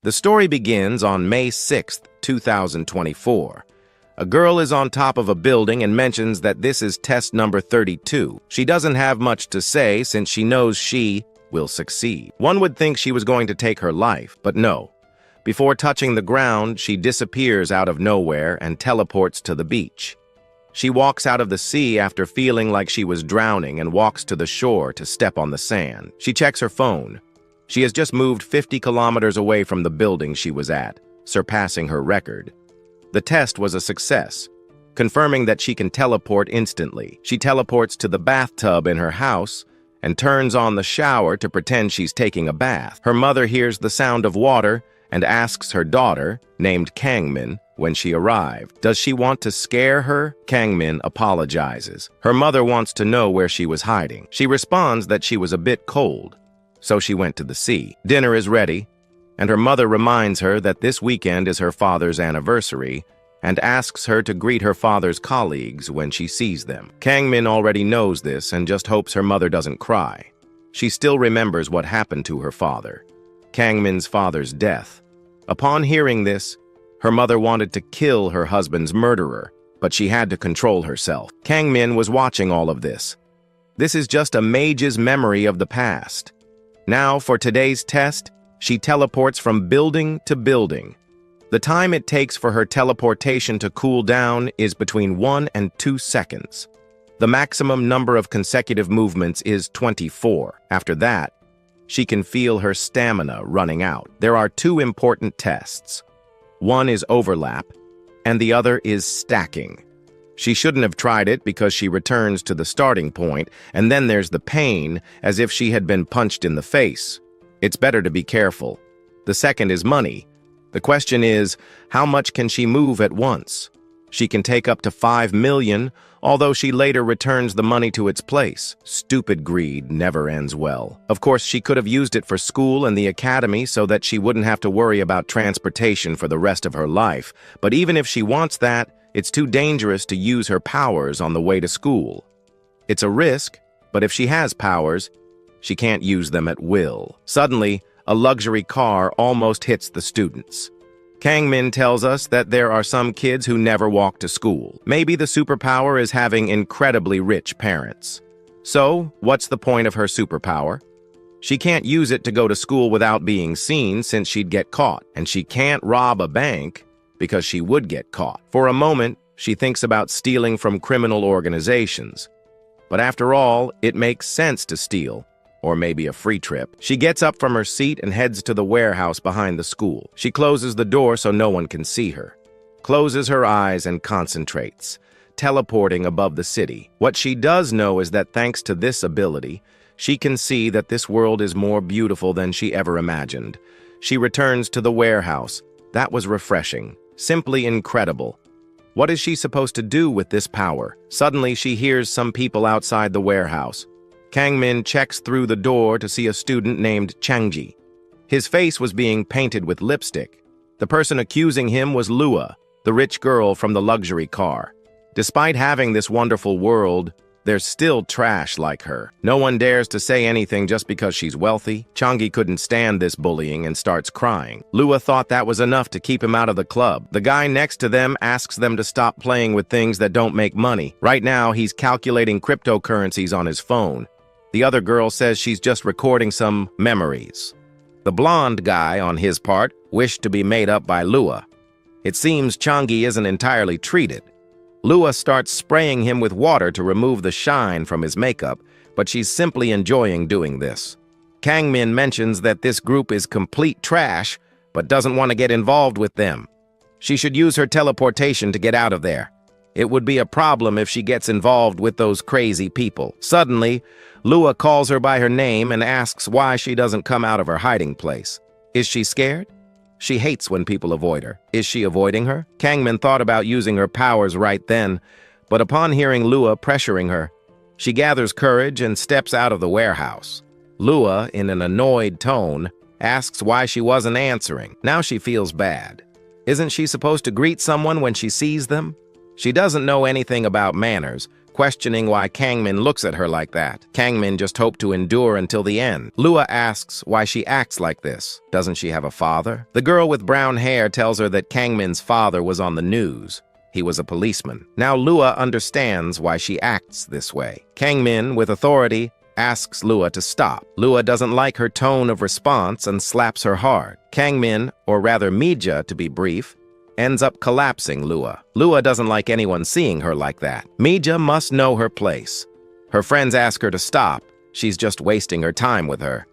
The story begins on May 6th, 2024. A girl is on top of a building and mentions that this is test number 32. She doesn't have much to say since she knows she will succeed. One would think she was going to take her life, but no. Before touching the ground, she disappears out of nowhere and teleports to the beach. She walks out of the sea after feeling like she was drowning and walks to the shore to step on the sand. She checks her phone. She has just moved 50 kilometers away from the building she was at, surpassing her record. The test was a success, confirming that she can teleport instantly. She teleports to the bathtub in her house and turns on the shower to pretend she's taking a bath. Her mother hears the sound of water and asks her daughter, named Kangmin, when she arrived. Does she want to scare her? Kangmin apologizes. Her mother wants to know where she was hiding. She responds that she was a bit cold, so she went to the sea. Dinner is ready, and her mother reminds her that this weekend is her father's anniversary and asks her to greet her father's colleagues when she sees them. Kangmin already knows this and just hopes her mother doesn't cry. She still remembers what happened to her father, Kangmin's father's death. Upon hearing this, her mother wanted to kill her husband's murderer, but she had to control herself. Kangmin was watching all of this. This is just a mage's memory of the past. Now, for today's test, she teleports from building to building. The time it takes for her teleportation to cool down is between 1 and 2 seconds. The maximum number of consecutive movements is 24. After that, she can feel her stamina running out. There are 2 important tests. One is overlap, and the other is stacking. She shouldn't have tried it because she returns to the starting point, and then there's the pain, as if she had been punched in the face. It's better to be careful. The second is money. The question is, how much can she move at once? She can take up to 5 million, although she later returns the money to its place. Stupid greed never ends well. Of course, she could have used it for school and the academy so that she wouldn't have to worry about transportation for the rest of her life. But even if she wants that, it's too dangerous to use her powers on the way to school. It's a risk, but if she has powers, she can't use them at will. Suddenly, a luxury car almost hits the students. Kangmin tells us that there are some kids who never walk to school. Maybe the superpower is having incredibly rich parents. So, what's the point of her superpower? She can't use it to go to school without being seen since she'd get caught, and she can't rob a bank because she would get caught. For a moment, she thinks about stealing from criminal organizations. But after all, it makes sense to steal. Or maybe a free trip. She gets up from her seat and heads to the warehouse behind the school. She closes the door so no one can see her. Closes her eyes and concentrates, teleporting above the city. What she does know is that thanks to this ability, she can see that this world is more beautiful than she ever imagined. She returns to the warehouse. That was refreshing, simply incredible. What is she supposed to do with this power? Suddenly, she hears some people outside the warehouse. Kangmin checks through the door to see a student named Changji. His face was being painted with lipstick. The person accusing him was Lua, the rich girl from the luxury car. Despite having this wonderful world, there's still trash like her. No one dares to say anything just because she's wealthy. Changji couldn't stand this bullying and starts crying. Lua thought that was enough to keep him out of the club. The guy next to them asks them to stop playing with things that don't make money. Right now, he's calculating cryptocurrencies on his phone. The other girl says she's just recording some memories. The blonde guy, on his part, wished to be made up by Lua. It seems Changji isn't entirely treated. Lua starts spraying him with water to remove the shine from his makeup, but she's simply enjoying doing this. Kangmin mentions that this group is complete trash, but doesn't want to get involved with them. She should use her teleportation to get out of there. It would be a problem if she gets involved with those crazy people. Suddenly, Lua calls her by her name and asks why she doesn't come out of her hiding place. Is she scared? She hates when people avoid her. Is she avoiding her? Kangmin thought about using her powers right then, but upon hearing Lua pressuring her, she gathers courage and steps out of the warehouse. Lua, in an annoyed tone, asks why she wasn't answering. Now she feels bad. Isn't she supposed to greet someone when she sees them? She doesn't know anything about manners, questioning why Kangmin looks at her like that. Kangmin just hoped to endure until the end. Lua asks why she acts like this. Doesn't she have a father? The girl with brown hair tells her that Kangmin's father was on the news. He was a policeman. Now Lua understands why she acts this way. Kangmin, with authority, asks Lua to stop. Lua doesn't like her tone of response and slaps her hard. Kangmin, or rather Mija to be brief, ends up collapsing Lua. Lua doesn't like anyone seeing her like that. Mija must know her place. Her friends ask her to stop. She's just wasting her time with her.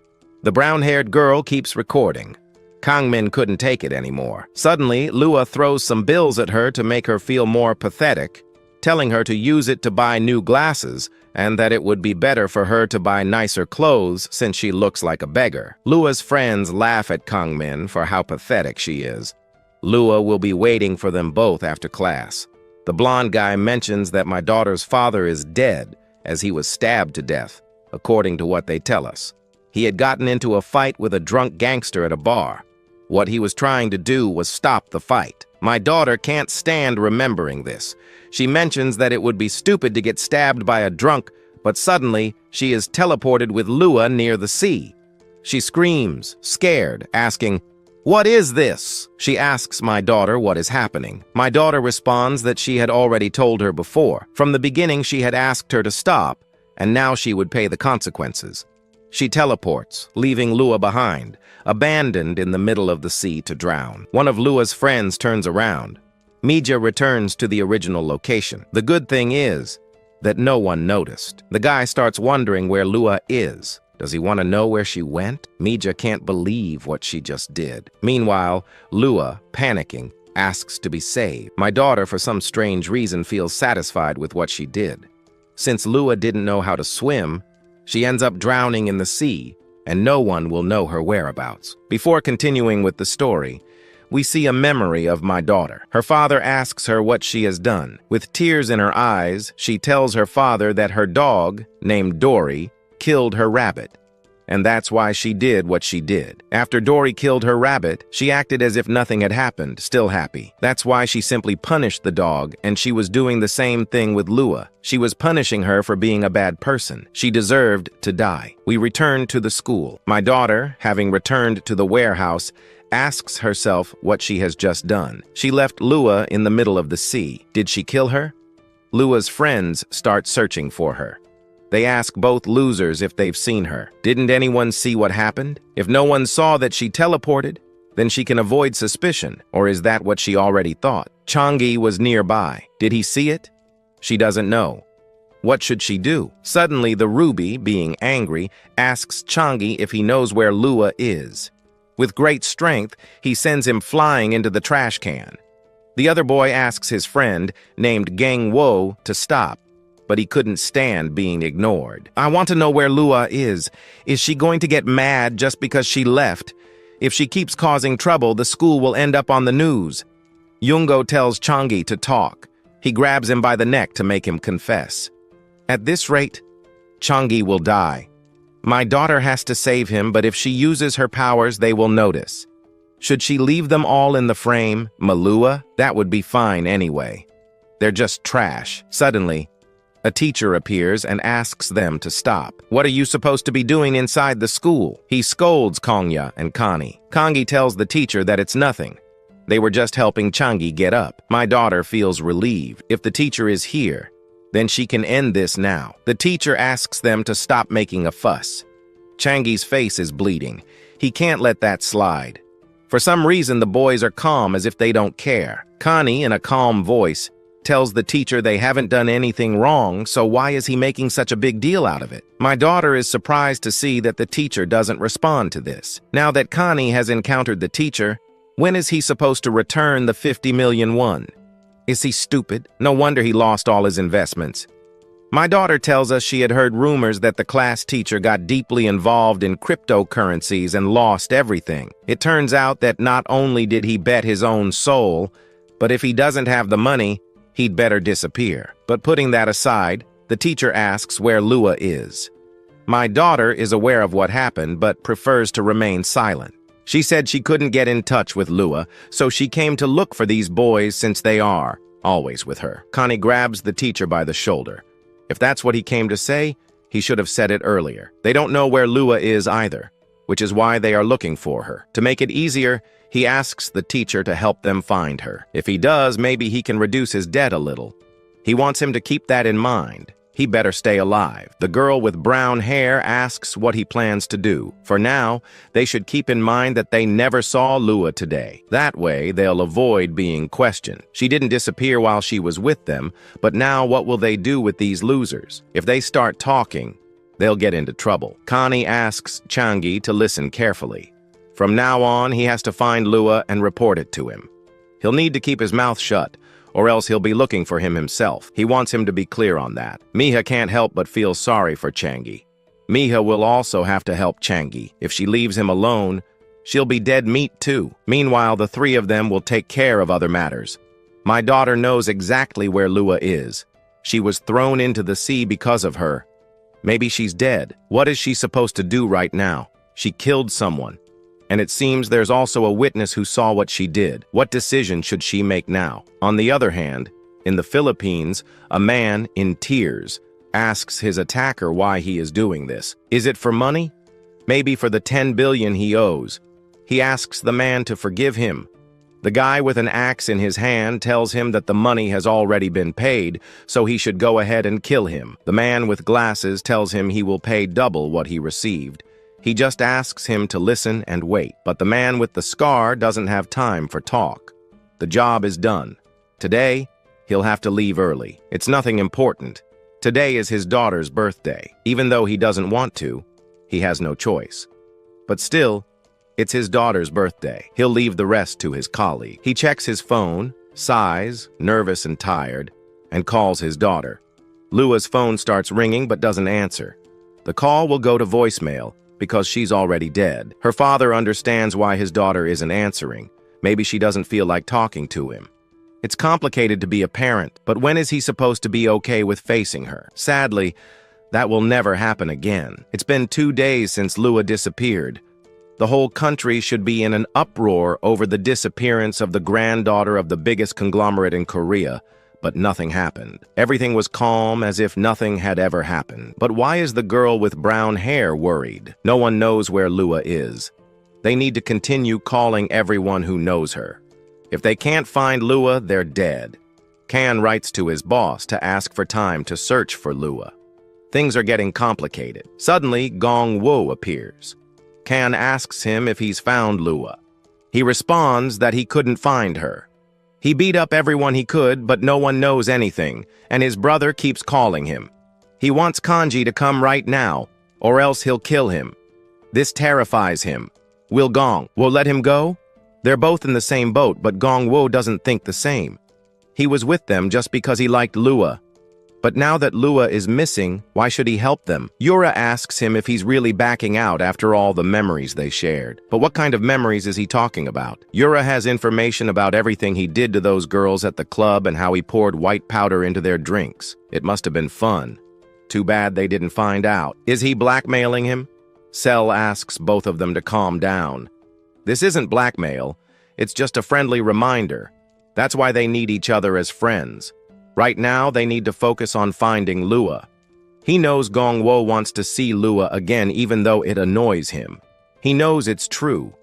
The brown-haired girl keeps recording. Kangmin couldn't take it anymore. Suddenly, Lua throws some bills at her to make her feel more pathetic, telling her to use it to buy new glasses and that it would be better for her to buy nicer clothes since she looks like a beggar. Lua's friends laugh at Kangmin for how pathetic she is. Lua will be waiting for them both after class. The blonde guy mentions that my daughter's father is dead as he was stabbed to death, according to what they tell us. He had gotten into a fight with a drunk gangster at a bar. What he was trying to do was stop the fight. My daughter can't stand remembering this. She mentions that it would be stupid to get stabbed by a drunk, but suddenly she is teleported with Lua near the sea. She screams, scared, asking, "What is this?" She asks my daughter what is happening. My daughter responds that she had already told her before. From the beginning, she had asked her to stop, and now she would pay the consequences. She teleports, leaving Lua behind, abandoned in the middle of the sea to drown. One of Lua's friends turns around. Mija returns to the original location. The good thing is that no one noticed. The guy starts wondering where Lua is. Does he want to know where she went? Mija can't believe what she just did. Meanwhile, Lua, panicking, asks to be saved. My daughter, for some strange reason, feels satisfied with what she did. Since Lua didn't know how to swim, she ends up drowning in the sea, and no one will know her whereabouts. Before continuing with the story, we see a memory of my daughter. Her father asks her what she has done. With tears in her eyes, she tells her father that her dog, named Dory, killed her rabbit, and that's why she did what she did. After Dory killed her rabbit, she acted as if nothing had happened, still happy. That's why she simply punished the dog, and she was doing the same thing with Lua. She was punishing her for being a bad person. She deserved to die. We return to the school. My daughter, having returned to the warehouse, asks herself what she has just done. She left Lua in the middle of the sea. Did she kill her? Lua's friends start searching for her. They ask both losers if they've seen her. Didn't anyone see what happened? If no one saw that she teleported, then she can avoid suspicion. Or is that what she already thought? Changi was nearby. Did he see it? She doesn't know. What should she do? Suddenly, the Ruby, being angry, asks Changi if he knows where Lua is. With great strength, he sends him flying into the trash can. The other boy asks his friend, named Gang Wo, to stop, but he couldn't stand being ignored. I want to know where Lua is. Is she going to get mad just because she left? If she keeps causing trouble, the school will end up on the news. Yungo tells Changi to talk. He grabs him by the neck to make him confess. At this rate, Changi will die. My daughter has to save him, but if she uses her powers, they will notice. Should she leave them all in the frame, Malua? That would be fine anyway. They're just trash. Suddenly, a teacher appears and asks them to stop. What are you supposed to be doing inside the school? He scolds Kongya and Connie. Kongi tells the teacher that it's nothing. They were just helping Changi get up. My daughter feels relieved. If the teacher is here, then she can end this now. The teacher asks them to stop making a fuss. Changi's face is bleeding. He can't let that slide. For some reason, the boys are calm as if they don't care. Connie, in a calm voice, tells the teacher they haven't done anything wrong, so why is he making such a big deal out of it? My daughter is surprised to see that the teacher doesn't respond to this. Now that Connie has encountered the teacher, when is he supposed to return the 50 million won? Is he stupid? No wonder he lost all his investments. My daughter tells us she had heard rumors that the class teacher got deeply involved in cryptocurrencies and lost everything. It turns out that not only did he bet his own soul, but if he doesn't have the money, he'd better disappear. But putting that aside, the teacher asks where Lua is. My daughter is aware of what happened, but prefers to remain silent. She said she couldn't get in touch with Lua, so she came to look for these boys since they are always with her. Connie grabs the teacher by the shoulder. If that's what he came to say, he should have said it earlier. They don't know where Lua is either, which is why they are looking for her. To make it easier, he asks the teacher to help them find her. If he does, maybe he can reduce his debt a little. He wants him to keep that in mind. He better stay alive. The girl with brown hair asks what he plans to do. For now, they should keep in mind that they never saw Lua today. That way, they'll avoid being questioned. She didn't disappear while she was with them, but now what will they do with these losers? If they start talking, they'll get into trouble. Connie asks Changi to listen carefully. From now on, he has to find Lua and report it to him. He'll need to keep his mouth shut, or else he'll be looking for him himself. He wants him to be clear on that. Miha can't help but feel sorry for Changi. Miha will also have to help Changi. If she leaves him alone, she'll be dead meat too. Meanwhile, the three of them will take care of other matters. My daughter knows exactly where Lua is. She was thrown into the sea because of her. Maybe she's dead. What is she supposed to do right now? She killed someone. And it seems there's also a witness who saw what she did. What decision should she make now? On the other hand, in the Philippines, a man, in tears, asks his attacker why he is doing this. Is it for money? Maybe for the 10 billion he owes. He asks the man to forgive him. The guy with an axe in his hand tells him that the money has already been paid, so he should go ahead and kill him. The man with glasses tells him he will pay double what he received. He just asks him to listen and wait, but the man with the scar doesn't have time for talk. The job is done. Today, he'll have to leave early. It's nothing important. Today is his daughter's birthday. Even though he doesn't want to, he has no choice. But still, it's his daughter's birthday. He'll leave the rest to his colleague. He checks his phone, sighs, nervous and tired, and calls his daughter. Lua's phone starts ringing but doesn't answer. The call will go to voicemail, because she's already dead. Her father understands why his daughter isn't answering. Maybe she doesn't feel like talking to him. It's complicated to be a parent, but when is he supposed to be okay with facing her? Sadly, that will never happen again. It's been 2 days since Lua disappeared. The whole country should be in an uproar over the disappearance of the granddaughter of the biggest conglomerate in Korea, but nothing happened. Everything was calm, as if nothing had ever happened. But why is the girl with brown hair worried? No one knows where Lua is. They need to continue calling everyone who knows her. If they can't find Lua, they're dead. Kan writes to his boss to ask for time to search for Lua. Things are getting complicated. Suddenly, Gong Wo appears. Kan asks him if he's found Lua. He responds that he couldn't find her. He beat up everyone he could, but no one knows anything, and his brother keeps calling him. He wants Kanji to come right now, or else he'll kill him. This terrifies him. Will Gong Wo let him go? They're both in the same boat, but Gong Wo doesn't think the same. He was with them just because he liked Lua. But now that Lua is missing, why should he help them? Yura asks him if he's really backing out after all the memories they shared. But what kind of memories is he talking about? Yura has information about everything he did to those girls at the club and how he poured white powder into their drinks. It must have been fun. Too bad they didn't find out. Is he blackmailing him? Cell asks both of them to calm down. This isn't blackmail. It's just a friendly reminder. That's why they need each other as friends. Right now, they need to focus on finding Lua. He knows Gong Wo wants to see Lua again, even though it annoys him. He knows it's true.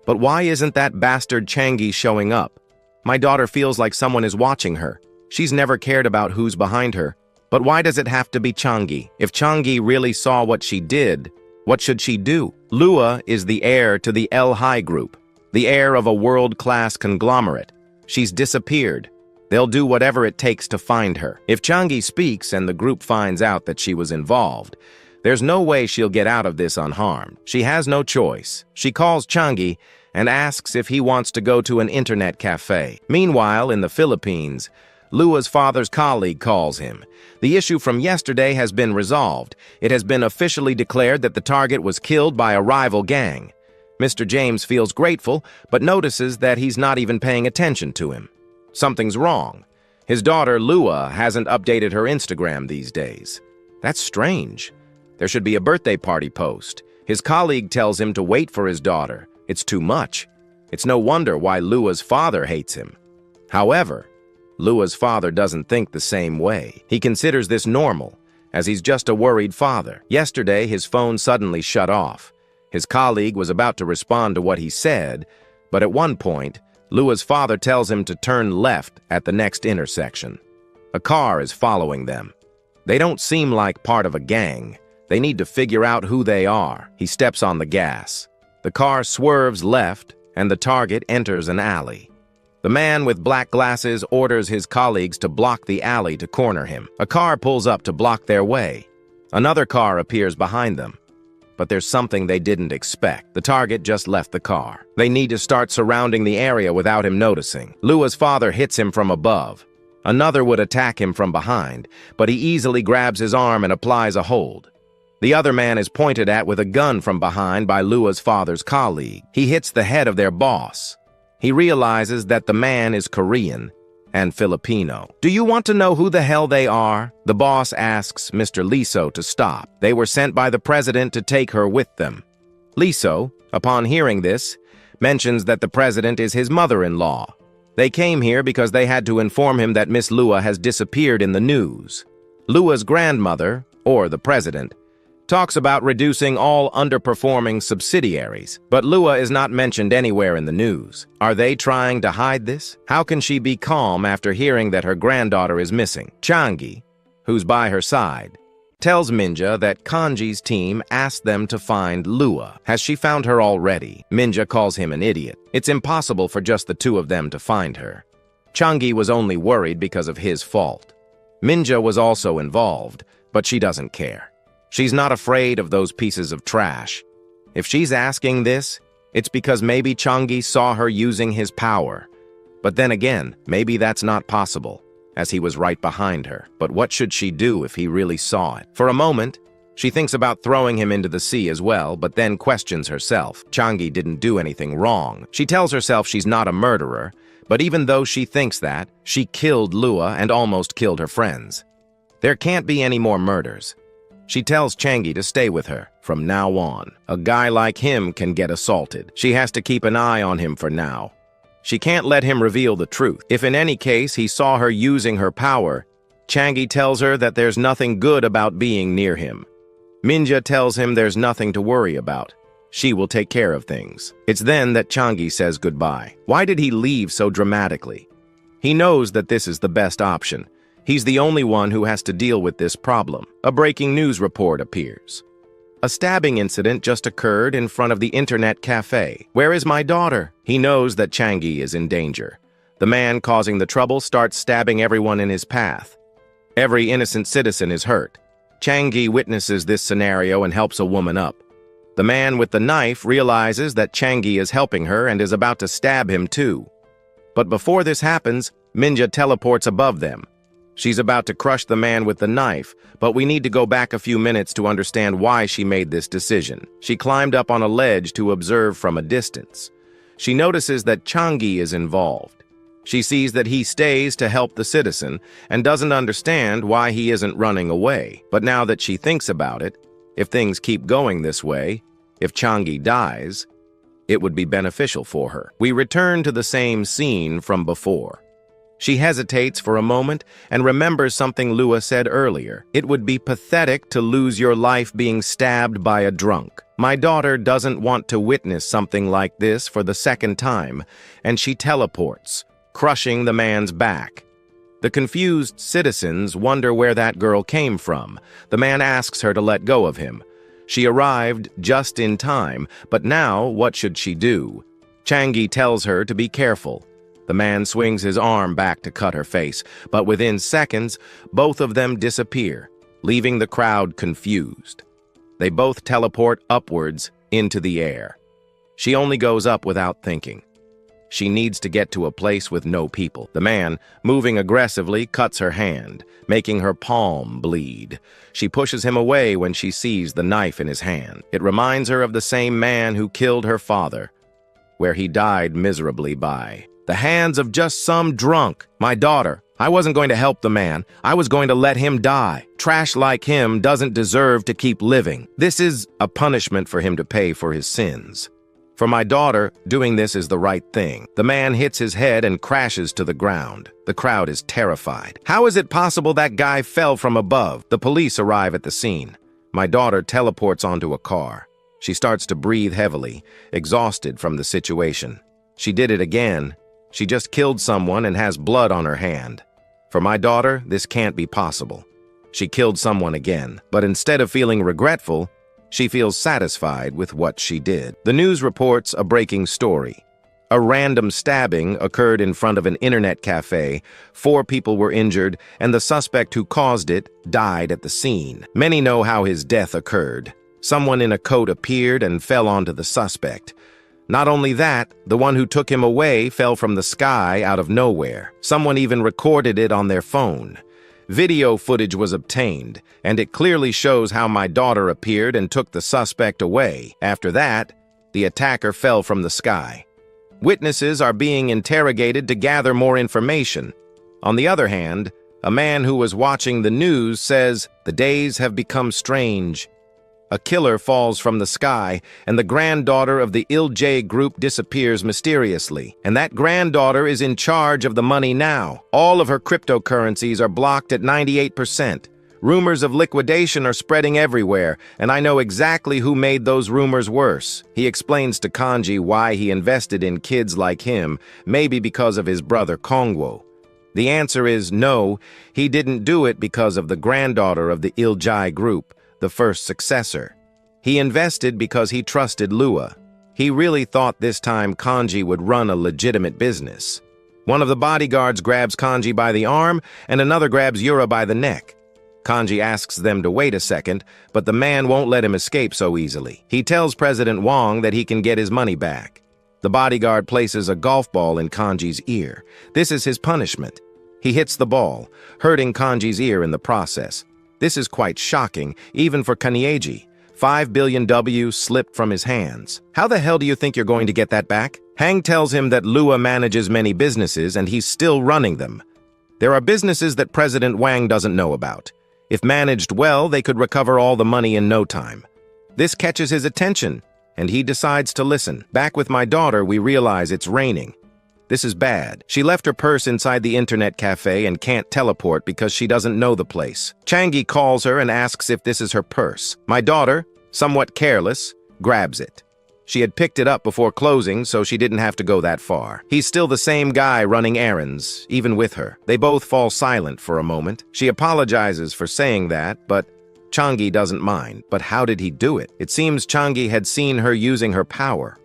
But why isn't that bastard Changi showing up? My daughter feels like someone is watching her. She's never cared about who's behind her. But why does it have to be Changi? If Changi really saw what she did, what should she do? Lua is the heir to the El Hai group, the heir of a world-class conglomerate. She's disappeared. They'll do whatever it takes to find her. If Changi speaks and the group finds out that she was involved, there's no way she'll get out of this unharmed. She has no choice. She calls Changi and asks if he wants to go to an internet cafe. Meanwhile, in the Philippines, Lua's father's colleague calls him. The issue from yesterday has been resolved. It has been officially declared that the target was killed by a rival gang. Mr. James feels grateful, but notices that he's not even paying attention to him. Something's wrong. His daughter, Lua, hasn't updated her Instagram these days. That's strange. There should be a birthday party post. His colleague tells him to wait for his daughter. It's too much. It's no wonder why Lua's father hates him. However, Lua's father doesn't think the same way. He considers this normal, as he's just a worried father. Yesterday, his phone suddenly shut off. His colleague was about to respond to what he said, but at one point, Lua's father tells him to turn left at the next intersection. A car is following them. They don't seem like part of a gang. They need to figure out who they are. He steps on the gas. The car swerves left, and the target enters an alley. The man with black glasses orders his colleagues to block the alley to corner him. A car pulls up to block their way. Another car appears behind them. But there's something they didn't expect. The target just left the car. They need to start surrounding the area without him noticing. Lua's father hits him from above. Another would attack him from behind, but he easily grabs his arm and applies a hold. The other man is pointed at with a gun from behind by Lua's father's colleague. He hits the head of their boss. He realizes that the man is Korean and Filipino. "Do you want to know who the hell they are?" The boss asks Mr. Liso to stop. They were sent by the president to take her with them. Liso, upon hearing this, mentions that the president is his mother-in-law. They came here because they had to inform him that Miss Lua has disappeared in the news. Lua's grandmother, or the president, talks about reducing all underperforming subsidiaries, but Lua is not mentioned anywhere in the news. Are they trying to hide this? How can she be calm after hearing that her granddaughter is missing? Changi, who's by her side, tells Minja that Kanji's team asked them to find Lua. Has she found her already? Minja calls him an idiot. It's impossible for just the two of them to find her. Changi was only worried because of his fault. Minja was also involved, but she doesn't care. She's not afraid of those pieces of trash. If she's asking this, it's because maybe Changi saw her using his power. But then again, maybe that's not possible, as he was right behind her. But what should she do if he really saw it? For a moment, she thinks about throwing him into the sea as well, but then questions herself. Changi didn't do anything wrong. She tells herself she's not a murderer, but even though she thinks that, she killed Lua and almost killed her friends. There can't be any more murders. She tells Changi to stay with her from now on. A guy like him can get assaulted. She has to keep an eye on him for now. She can't let him reveal the truth. If in any case he saw her using her power, Changi tells her that there's nothing good about being near him. Minja tells him there's nothing to worry about. She will take care of things. It's then that Changi says goodbye. Why did he leave so dramatically? He knows that this is the best option. He's the only one who has to deal with this problem. A breaking news report appears. A stabbing incident just occurred in front of the internet cafe. Where is my daughter? He knows that Changi is in danger. The man causing the trouble starts stabbing everyone in his path. Every innocent citizen is hurt. Changi witnesses this scenario and helps a woman up. The man with the knife realizes that Changi is helping her and is about to stab him too. But before this happens, Minja teleports above them. She's about to crush the man with the knife, but we need to go back a few minutes to understand why she made this decision. She climbed up on a ledge to observe from a distance. She notices that Changi is involved. She sees that he stays to help the citizen and doesn't understand why he isn't running away. But now that she thinks about it, if things keep going this way, if Changi dies, it would be beneficial for her. We return to the same scene from before. She hesitates for a moment and remembers something Lua said earlier. It would be pathetic to lose your life being stabbed by a drunk. My daughter doesn't want to witness something like this for the second time, and she teleports, crushing the man's back. The confused citizens wonder where that girl came from. The man asks her to let go of him. She arrived just in time, but now what should she do? Changi tells her to be careful. The man swings his arm back to cut her face, but within seconds, both of them disappear, leaving the crowd confused. They both teleport upwards into the air. She only goes up without thinking. She needs to get to a place with no people. The man, moving aggressively, cuts her hand, making her palm bleed. She pushes him away when she sees the knife in his hand. It reminds her of the same man who killed her father, where he died miserably by the hands of just some drunk. My daughter. I wasn't going to help the man. I was going to let him die. Trash like him doesn't deserve to keep living. This is a punishment for him to pay for his sins. For my daughter, doing this is the right thing. The man hits his head and crashes to the ground. The crowd is terrified. How is it possible that guy fell from above? The police arrive at the scene. My daughter teleports onto a car. She starts to breathe heavily, exhausted from the situation. She did it again. She just killed someone and has blood on her hand. For my daughter, this can't be possible. She killed someone again, but instead of feeling regretful, she feels satisfied with what she did. The news reports a breaking story. A random stabbing occurred in front of an internet cafe. 4 people were injured, and the suspect who caused it died at the scene. Many know how his death occurred. Someone in a coat appeared and fell onto the suspect. Not only that, the one who took him away fell from the sky out of nowhere. Someone even recorded it on their phone. Video footage was obtained, and it clearly shows how my daughter appeared and took the suspect away. After that, the attacker fell from the sky. Witnesses are being interrogated to gather more information. On the other hand, a man who was watching the news says, "The days have become strange." A killer falls from the sky, and the granddaughter of the ILJ group disappears mysteriously. And that granddaughter is in charge of the money now. All of her cryptocurrencies are blocked at 98%. Rumors of liquidation are spreading everywhere, and I know exactly who made those rumors worse. He explains to Kanji why he invested in kids like him, maybe because of his brother Kongwo. The answer is no, he didn't do it because of the granddaughter of the ILJ group, the first successor. He invested because he trusted Lua. He really thought this time Kanji would run a legitimate business. One of the bodyguards grabs Kanji by the arm, and another grabs Yura by the neck. Kanji asks them to wait a second, but the man won't let him escape so easily. He tells President Wong that he can get his money back. The bodyguard places a golf ball in Kanji's ear. This is his punishment. He hits the ball, hurting Kanji's ear in the process. This is quite shocking, even for Kanieji. 5 billion W slipped from his hands. How the hell do you think you're going to get that back? Hang tells him that Lua manages many businesses and he's still running them. There are businesses that President Wang doesn't know about. If managed well, they could recover all the money in no time. This catches his attention, and he decides to listen. Back with my daughter, we realize it's raining. This is bad. She left her purse inside the internet cafe and can't teleport because she doesn't know the place. Changi calls her and asks if this is her purse. My daughter, somewhat careless, grabs it. She had picked it up before closing, so she didn't have to go that far. He's still the same guy running errands, even with her. They both fall silent for a moment. She apologizes for saying that, but Changi doesn't mind. But how did he do it? It seems Changi had seen her using her power.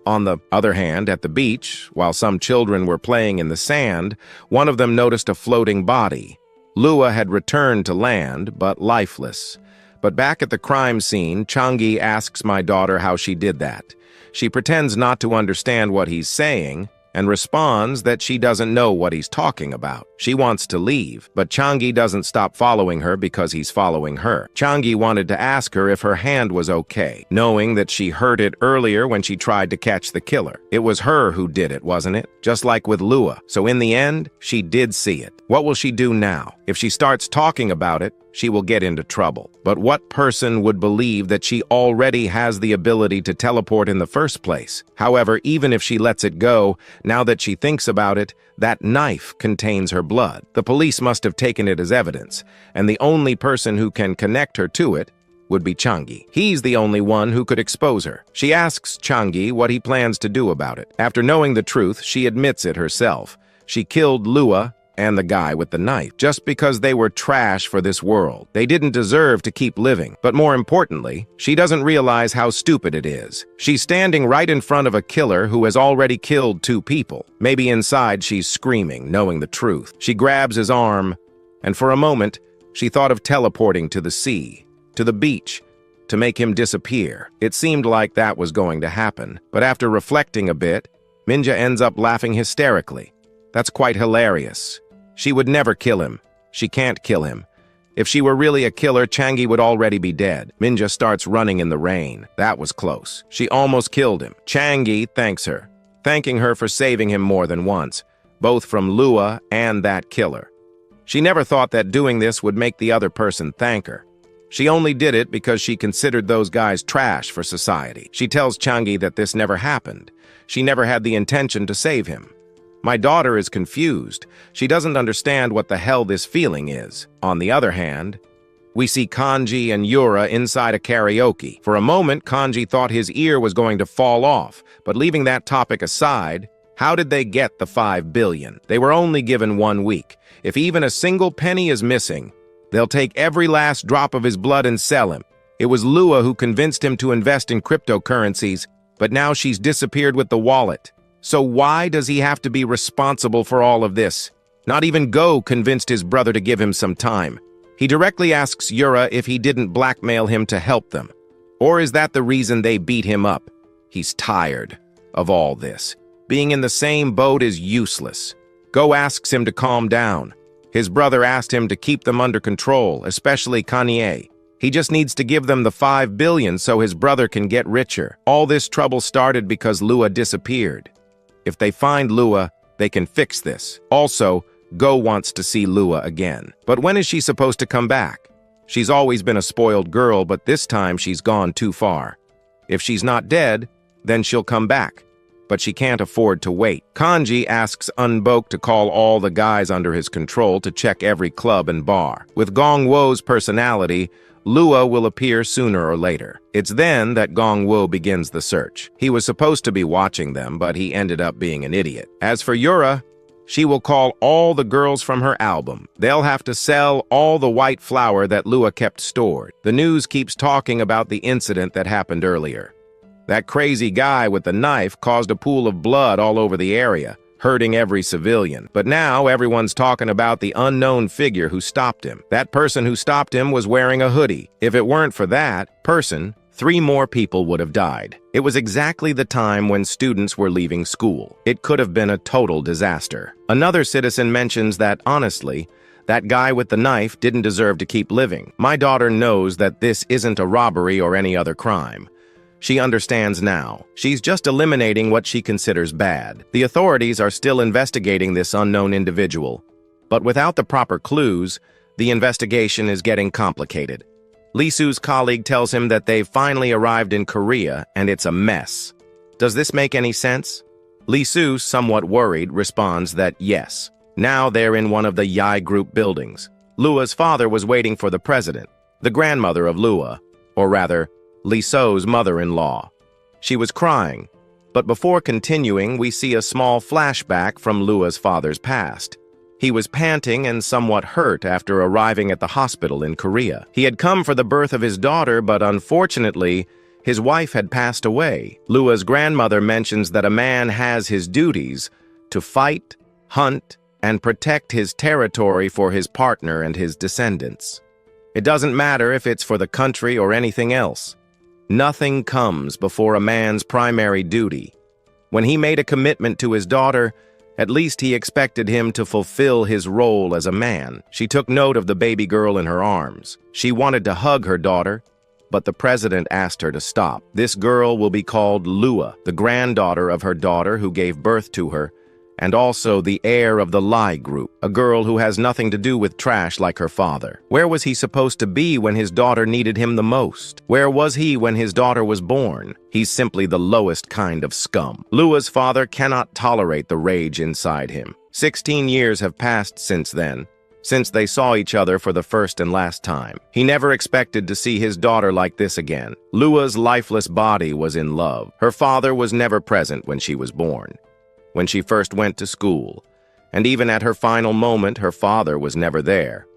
On the other hand, at the beach, while some children were playing in the sand, one of them noticed a floating body. Lua had returned to land, but lifeless. But back at the crime scene, Changi asks my daughter how she did that. She pretends not to understand what he's saying and responds that she doesn't know what he's talking about. She wants to leave, but Changi doesn't stop following her because he's following her. Changi wanted to ask her if her hand was okay, knowing that she hurt it earlier when she tried to catch the killer. It was her who did it, wasn't it? Just like with Lua. So in the end, she did see it. What will she do now? If she starts talking about it, she will get into trouble. But what person would believe that she already has the ability to teleport in the first place? However, even if she lets it go, now that she thinks about it, that knife contains her blood. The police must have taken it as evidence, and the only person who can connect her to it would be Changi. He's the only one who could expose her. She asks Changi what he plans to do about it. After knowing the truth, she admits it herself. She killed Lua and the guy with the knife, just because they were trash for this world. They didn't deserve to keep living. But more importantly, she doesn't realize how stupid it is. She's standing right in front of a killer who has already killed 2 people. Maybe inside she's screaming, knowing the truth. She grabs his arm, and for a moment, she thought of teleporting to the sea, to the beach, to make him disappear. It seemed like that was going to happen. But after reflecting a bit, Minja ends up laughing hysterically. That's quite hilarious. She would never kill him. She can't kill him. If she were really a killer, Changi would already be dead. Minja starts running in the rain. That was close. She almost killed him. Changi thanks her, thanking her for saving him more than once, both from Lua and that killer. She never thought that doing this would make the other person thank her. She only did it because she considered those guys trash for society. She tells Changi that this never happened. She never had the intention to save him. My daughter is confused. She doesn't understand what the hell this feeling is. On the other hand, we see Kanji and Yura inside a karaoke. For a moment, Kanji thought his ear was going to fall off, but leaving that topic aside, how did they get the 5 billion? They were only given 1 week. If even a single penny is missing, they'll take every last drop of his blood and sell him. It was Lua who convinced him to invest in cryptocurrencies, but now she's disappeared with the wallet. So why does he have to be responsible for all of this? Not even Go convinced his brother to give him some time. He directly asks Yura if he didn't blackmail him to help them. Or is that the reason they beat him up? He's tired of all this. Being in the same boat is useless. Go asks him to calm down. His brother asked him to keep them under control, especially Kanye. He just needs to give them the 5 billion so his brother can get richer. All this trouble started because Lua disappeared. If they find Lua, they can fix this. Also, Go wants to see Lua again. But when is she supposed to come back? She's always been a spoiled girl, but this time she's gone too far. If she's not dead, then she'll come back. But she can't afford to wait. Kanji asks Unbok to call all the guys under his control to check every club and bar. With Gongwo's personality, Lua will appear sooner or later. It's then that Gongwo begins the search. He was supposed to be watching them, but he ended up being an idiot. As for Yura, she will call all the girls from her album. They'll have to sell all the white flour that Lua kept stored. The news keeps talking about the incident that happened earlier. That crazy guy with the knife caused a pool of blood all over the area, hurting every civilian. But now everyone's talking about the unknown figure who stopped him. That person who stopped him was wearing a hoodie. If it weren't for that person, 3 more people would have died. It was exactly the time when students were leaving school. It could have been a total disaster. Another citizen mentions that, honestly, that guy with the knife didn't deserve to keep living. My daughter knows that this isn't a robbery or any other crime. She understands now. She's just eliminating what she considers bad. The authorities are still investigating this unknown individual. But without the proper clues, the investigation is getting complicated. Lisu's colleague tells him that they've finally arrived in Korea and it's a mess. Does this make any sense? Lisu, somewhat worried, responds that yes. Now they're in one of the Yai Group buildings. Lua's father was waiting for the president, the grandmother of Lua, or rather, Liso's mother-in-law. She was crying, but before continuing, we see a small flashback from Lua's father's past. He was panting and somewhat hurt after arriving at the hospital in Korea. He had come for the birth of his daughter, but unfortunately, his wife had passed away. Lua's grandmother mentions that a man has his duties to fight, hunt, and protect his territory for his partner and his descendants. It doesn't matter if it's for the country or anything else. Nothing comes before a man's primary duty. When he made a commitment to his daughter, at least he expected him to fulfill his role as a man. She took note of the baby girl in her arms. She wanted to hug her daughter, but the president asked her to stop. This girl will be called Lua, the granddaughter of her daughter who gave birth to her, and also the heir of the Lai Group, a girl who has nothing to do with trash like her father. Where was he supposed to be when his daughter needed him the most? Where was he when his daughter was born? He's simply the lowest kind of scum. Lua's father cannot tolerate the rage inside him. 16 years have passed since then, since they saw each other for the first and last time. He never expected to see his daughter like this again. Lua's lifeless body was in love. Her father was never present when she was born, when she first went to school, and even at her final moment, her father was never there.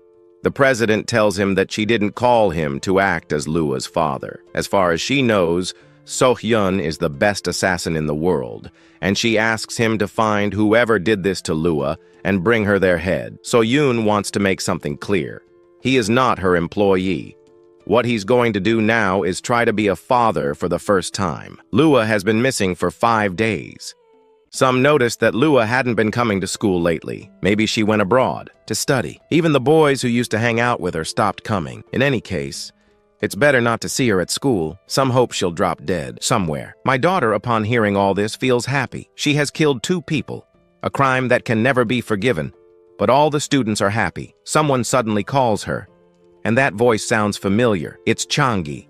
The president tells him that she didn't call him to act as Lua's father. As far as she knows, Sohyun is the best assassin in the world, and she asks him to find whoever did this to Lua and bring her their head. Sohyun wants to make something clear. He is not her employee. What he's going to do now is try to be a father for the first time. Lua has been missing for 5 days. Some noticed that Lua hadn't been coming to school lately. Maybe she went abroad to study. Even the boys who used to hang out with her stopped coming. In any case, it's better not to see her at school. Some hope she'll drop dead somewhere. My daughter, upon hearing all this, feels happy. She has killed 2 people, a crime that can never be forgiven. But all the students are happy. Someone suddenly calls her, And that voice sounds familiar. It's Changi.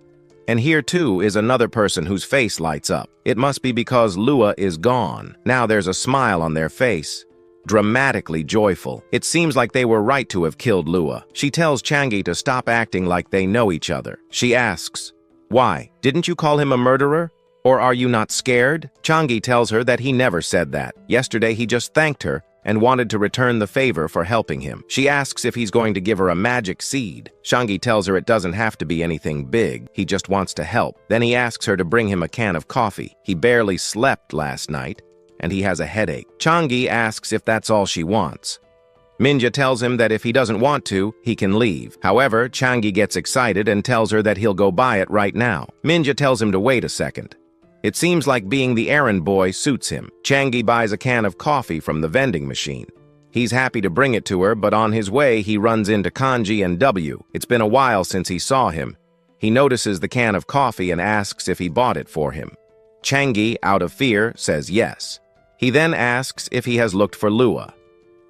And here too is another person whose face lights up. It must be because Lua is gone. Now there's a smile on their face, dramatically joyful. It seems like they were right to have killed Lua. She tells Changi to stop acting like they know each other. She asks, "Why? Didn't you call him a murderer? Or are you not scared?" Changi tells her that he never said that. Yesterday he just thanked her and wanted to return the favor for helping him. She asks if he's going to give her a magic seed. Changi tells her it doesn't have to be anything big, he just wants to help. Then he asks her to bring him a can of coffee. He barely slept last night, and he has a headache. Changi asks if that's all she wants. Minja tells him that if he doesn't want to, he can leave. However, Changi gets excited and tells her that he'll go buy it right now. Minja tells him to wait a second. It seems like being the errand boy suits him. Changi buys a can of coffee from the vending machine. He's happy to bring it to her, but on his way, he runs into Kanji and W. It's been a while since he saw him. He notices the can of coffee and asks if he bought it for him. Changi, out of fear, says yes. He then asks if he has looked for Lua.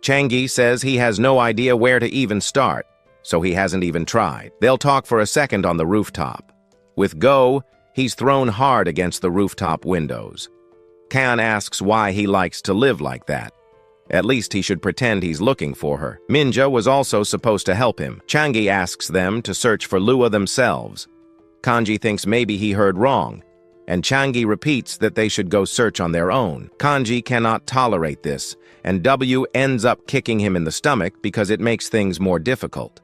Changi says he has no idea where to even start, so he hasn't even tried. They'll talk for a second on the rooftop. With Go, he's thrown hard against the rooftop windows. Kan asks why he likes to live like that. At least he should pretend he's looking for her. Minja was also supposed to help him. Changi asks them to search for Lua themselves. Kanji thinks maybe he heard wrong, and Changi repeats that they should go search on their own. Kanji cannot tolerate this, and W ends up kicking him in the stomach because it makes things more difficult.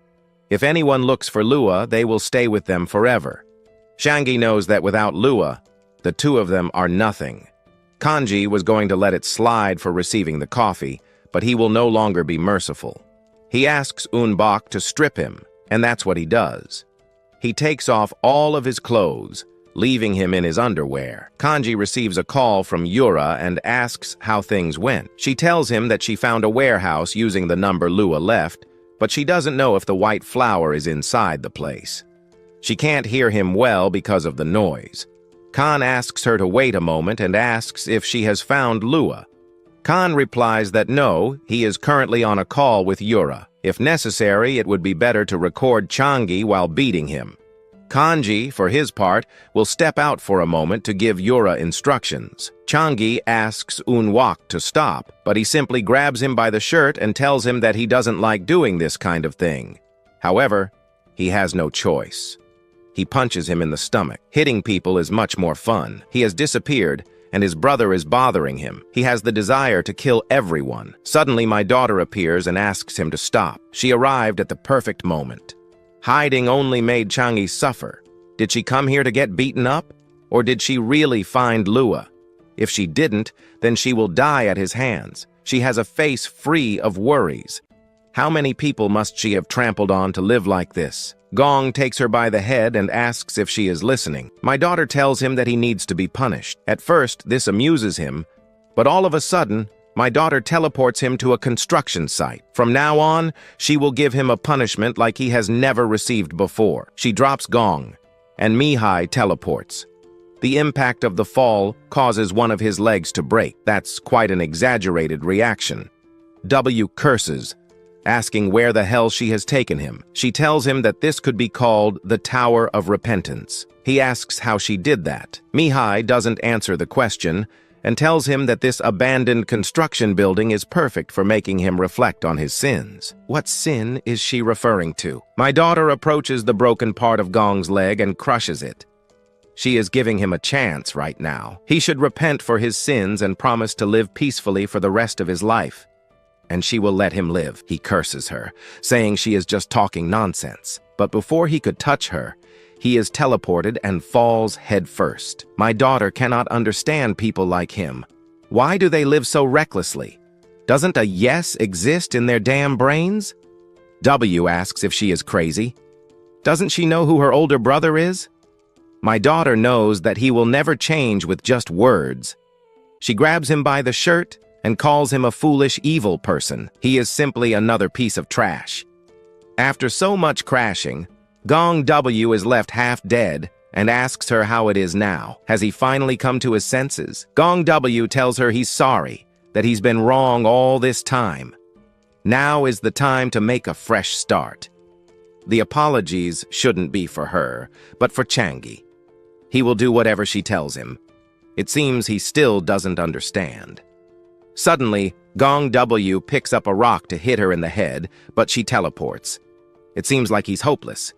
If anyone looks for Lua, they will stay with them forever. Changi knows that without Lua, the two of them are nothing. Kanji was going to let it slide for receiving the coffee, but he will no longer be merciful. He asks Unbok to strip him, and that's what he does. He takes off all of his clothes, leaving him in his underwear. Kanji receives a call from Yura and asks how things went. She tells him that she found a warehouse using the number Lua left, but she doesn't know if the white flower is inside the place. She can't hear him well because of the noise. Kan asks her to wait a moment and asks if she has found Lua. Kan replies that no, he is currently on a call with Yura. If necessary, it would be better to record Changi while beating him. Kanji, for his part, will step out for a moment to give Yura instructions. Changi asks Unwak to stop, but he simply grabs him by the shirt and tells him that he doesn't like doing this kind of thing. However, he has no choice. He punches him in the stomach. Hitting people is much more fun. He has disappeared, and his brother is bothering him. He has the desire to kill everyone. Suddenly, my daughter appears and asks him to stop. She arrived at the perfect moment. Hiding only made Changi suffer. Did she come here to get beaten up? Or did she really find Lua? If she didn't, then she will die at his hands. She has a face free of worries. How many people must she have trampled on to live like this? Gong takes her by the head and asks if she is listening. My daughter tells him that he needs to be punished. At first, this amuses him, but all of a sudden, my daughter teleports him to a construction site. From now on, she will give him a punishment like he has never received before. She drops Gong, and Mihai teleports. The impact of the fall causes one of his legs to break. That's quite an exaggerated reaction. W curses, asking where the hell she has taken him. She tells him that this could be called the Tower of Repentance. He asks how she did that. Mihai doesn't answer the question and tells him that this abandoned construction building is perfect for making him reflect on his sins. What sin is she referring to? My daughter approaches the broken part of Gong's leg and crushes it. She is giving him a chance right now. He should repent for his sins and promise to live peacefully for the rest of his life. And she will let him live. He curses her, saying she is just talking nonsense. But before he could touch her, he is teleported and falls headfirst. My daughter cannot understand people like him. Why do they live so recklessly? Doesn't a yes exist in their damn brains? W asks if she is crazy. Doesn't she know who her older brother is? My daughter knows that he will never change with just words. She grabs him by the shirt and calls him a foolish, evil person. He is simply another piece of trash. After so much crashing, Gong W is left half dead and asks her how it is now. Has he finally come to his senses? Gong W tells her he's sorry, that he's been wrong all this time. Now is the time to make a fresh start. The apologies shouldn't be for her, but for Changi. He will do whatever she tells him. It seems he still doesn't understand. Suddenly, Gong W picks up a rock to hit her in the head, but she teleports. It seems like he's hopeless.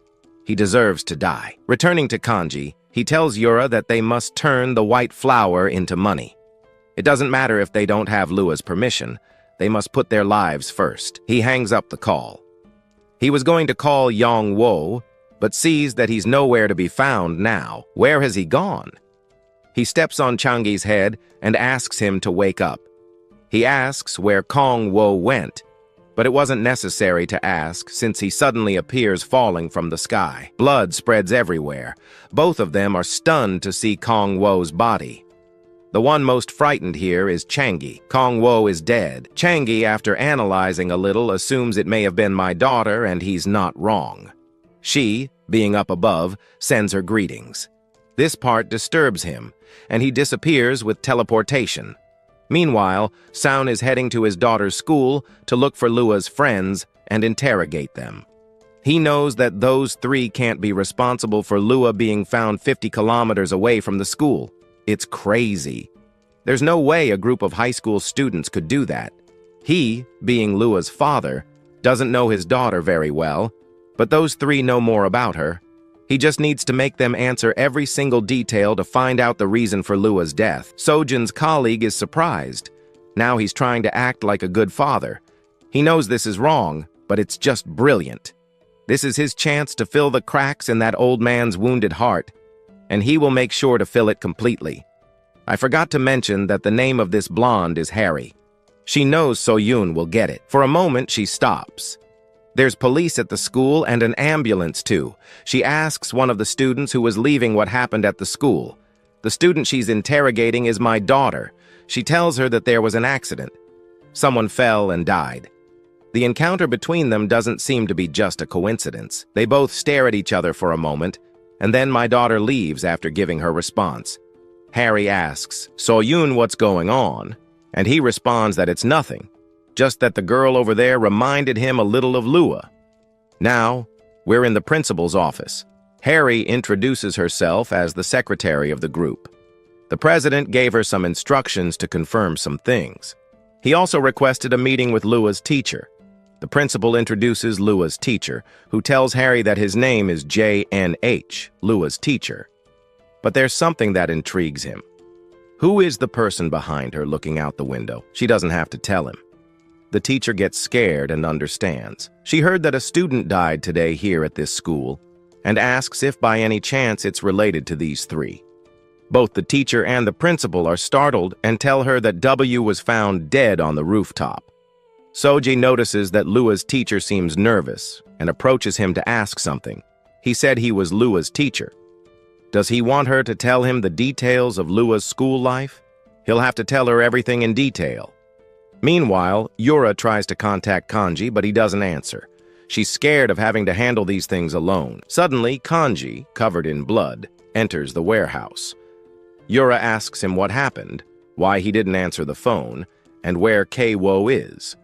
He deserves to die. Returning to Kanji, he tells Yura that they must turn the white flower into money. It doesn't matter if they don't have Lua's permission. They must put their lives first. He hangs up the call. He was going to call Yong Wo, but sees that he's nowhere to be found now. Where has he gone? He steps on Changi's head and asks him to wake up. He asks where Kong Wo went, but it wasn't necessary to ask since he suddenly appears falling from the sky. Blood spreads everywhere. Both of them are stunned to see Kong Wo's body. The one most frightened here is Changi. Kong Wo is dead. Changi, after analyzing a little, assumes it may have been my daughter, and he's not wrong. She, being up above, sends her greetings. This part disturbs him, and he disappears with teleportation. Meanwhile, Soun is heading to his daughter's school to look for Lua's friends and interrogate them. He knows that those three can't be responsible for Lua being found 50 kilometers away from the school. It's crazy. There's no way a group of high school students could do that. He, being Lua's father, doesn't know his daughter very well, but those three know more about her. He just needs to make them answer every single detail to find out the reason for Lua's death. Sojin's colleague is surprised. Now he's trying to act like a good father. He knows this is wrong, but it's just brilliant. This is his chance to fill the cracks in that old man's wounded heart, and he will make sure to fill it completely. I forgot to mention that the name of this blonde is Harry. She knows So-yoon will get it. For a moment, she stops. There's police at the school and an ambulance, too. She asks one of the students who was leaving what happened at the school. The student she's interrogating is my daughter. She tells her that there was an accident. Someone fell and died. The encounter between them doesn't seem to be just a coincidence. They both stare at each other for a moment, and then my daughter leaves after giving her response. Harry asks, So-yoon, what's going on? And he responds that it's nothing. Just that the girl over there reminded him a little of Lua. Now, we're in the principal's office. Harry introduces herself as the secretary of the group. The president gave her some instructions to confirm some things. He also requested a meeting with Lua's teacher. The principal introduces Lua's teacher, who tells Harry that his name is JNH, Lua's teacher. But there's something that intrigues him. Who is the person behind her looking out the window? She doesn't have to tell him. The teacher gets scared and understands. She heard that a student died today here at this school and asks if by any chance it's related to these three. Both the teacher and the principal are startled and tell her that W was found dead on the rooftop. Soji notices that Lua's teacher seems nervous and approaches him to ask something. He said he was Lua's teacher. Does he want her to tell him the details of Lua's school life? He'll have to tell her everything in detail. Meanwhile, Yura tries to contact Kanji, but he doesn't answer. She's scared of having to handle these things alone. Suddenly, Kanji, covered in blood, enters the warehouse. Yura asks him what happened, why he didn't answer the phone, and where Keiwo is.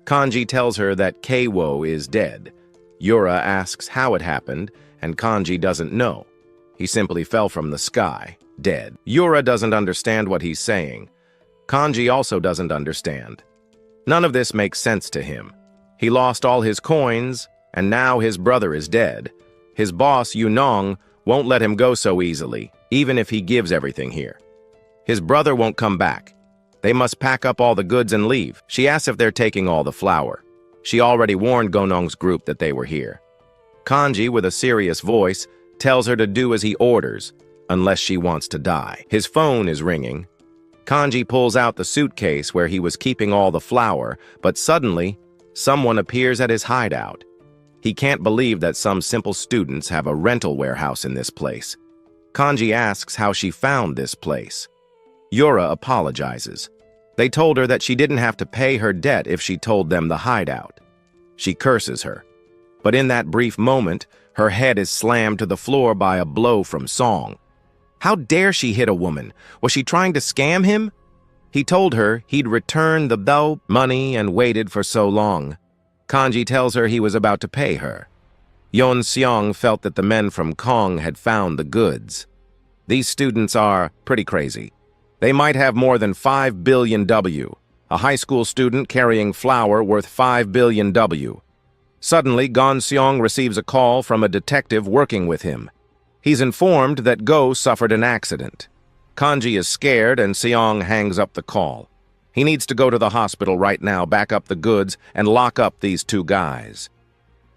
Kanji tells her that Keiwo is dead. Yura asks how it happened, and Kanji doesn't know. He simply fell from the sky, dead. Yura doesn't understand what he's saying. Kanji also doesn't understand. None of this makes sense to him. He lost all his coins, and now his brother is dead. His boss, Yunong, won't let him go so easily, even if he gives everything here. His brother won't come back. They must pack up all the goods and leave. She asks if they're taking all the flour. She already warned Gonong's group that they were here. Kanji, with a serious voice, tells her to do as he orders, unless she wants to die. His phone is ringing. Kanji pulls out the suitcase where he was keeping all the flour, but suddenly, someone appears at his hideout. He can't believe that some simple students have a rental warehouse in this place. Kanji asks how she found this place. Yura apologizes. They told her that she didn't have to pay her debt if she told them the hideout. She curses her. But in that brief moment, her head is slammed to the floor by a blow from Song. How dare she hit a woman? Was she trying to scam him? He told her he'd return the money and waited for so long. Kanji tells her he was about to pay her. Yeon Seong felt that the men from Kong had found the goods. These students are pretty crazy. They might have more than 5 billion W. A high school student carrying flour worth 5 billion W. Suddenly, Gon Seong receives a call from a detective working with him. He's informed that Go suffered an accident. Kanji is scared and Seong hangs up the call. He needs to go to the hospital right now, back up the goods, and lock up these two guys.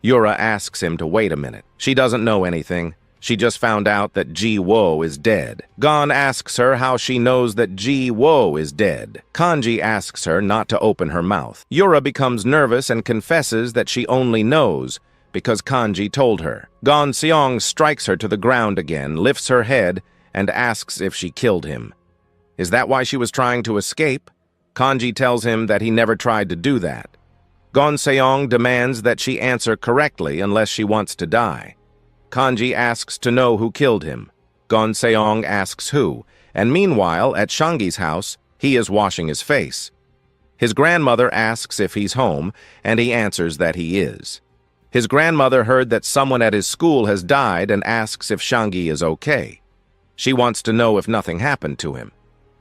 Yura asks him to wait a minute. She doesn't know anything. She just found out that Ji-Wo is dead. Gon asks her how she knows that Ji-Wo is dead. Kanji asks her not to open her mouth. Yura becomes nervous and confesses that she only knows because Kanji told her. Gon Seong strikes her to the ground again, lifts her head, and asks if she killed him. Is that why she was trying to escape? Kanji tells him that he never tried to do that. Gon Seong demands that she answer correctly unless she wants to die. Kanji asks to know who killed him. Gon Seong asks who, and meanwhile, at Shangi's house, he is washing his face. His grandmother asks if he's home, and he answers that he is. His grandmother heard that someone at his school has died and asks if Shangi is okay. She wants to know if nothing happened to him.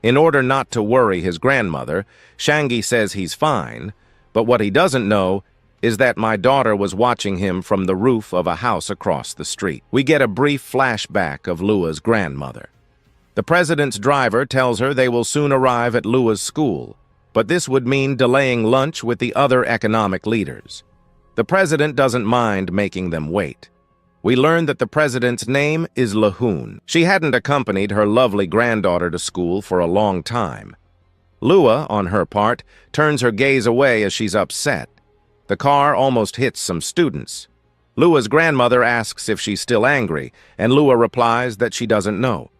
In order not to worry his grandmother, Shangi says he's fine, but what he doesn't know is that my daughter was watching him from the roof of a house across the street. We get a brief flashback of Lua's grandmother. The president's driver tells her they will soon arrive at Lua's school, but this would mean delaying lunch with the other economic leaders. The president doesn't mind making them wait. We learn that the president's name is Lahoon. She hadn't accompanied her lovely granddaughter to school for a long time. Lua, on her part, turns her gaze away as she's upset. The car almost hits some students. Lua's grandmother asks if she's still angry, and Lua replies that she doesn't know.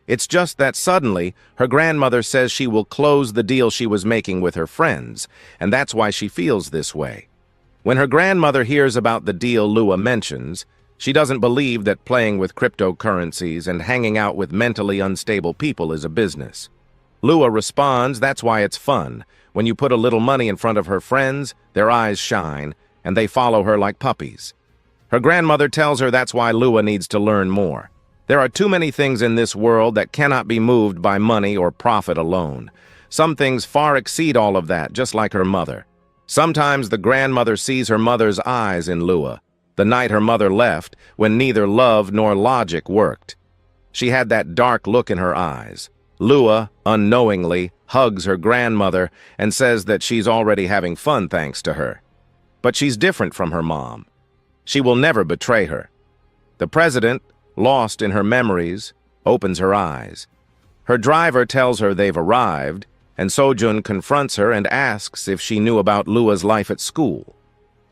It's just that suddenly, her grandmother says she will close the deal she was making with her friends, and that's why she feels this way. When her grandmother hears about the deal Lua mentions, she doesn't believe that playing with cryptocurrencies and hanging out with mentally unstable people is a business. Lua responds that's why it's fun. When you put a little money in front of her friends, their eyes shine, and they follow her like puppies. Her grandmother tells her that's why Lua needs to learn more. There are too many things in this world that cannot be moved by money or profit alone. Some things far exceed all of that, just like her mother. Sometimes the grandmother sees her mother's eyes in Lua, the night her mother left, when neither love nor logic worked. She had that dark look in her eyes. Lua, unknowingly, hugs her grandmother and says that she's already having fun thanks to her. But she's different from her mom. She will never betray her. The president, lost in her memories, opens her eyes. Her driver tells her they've arrived, and Sojun confronts her and asks if she knew about Lua's life at school.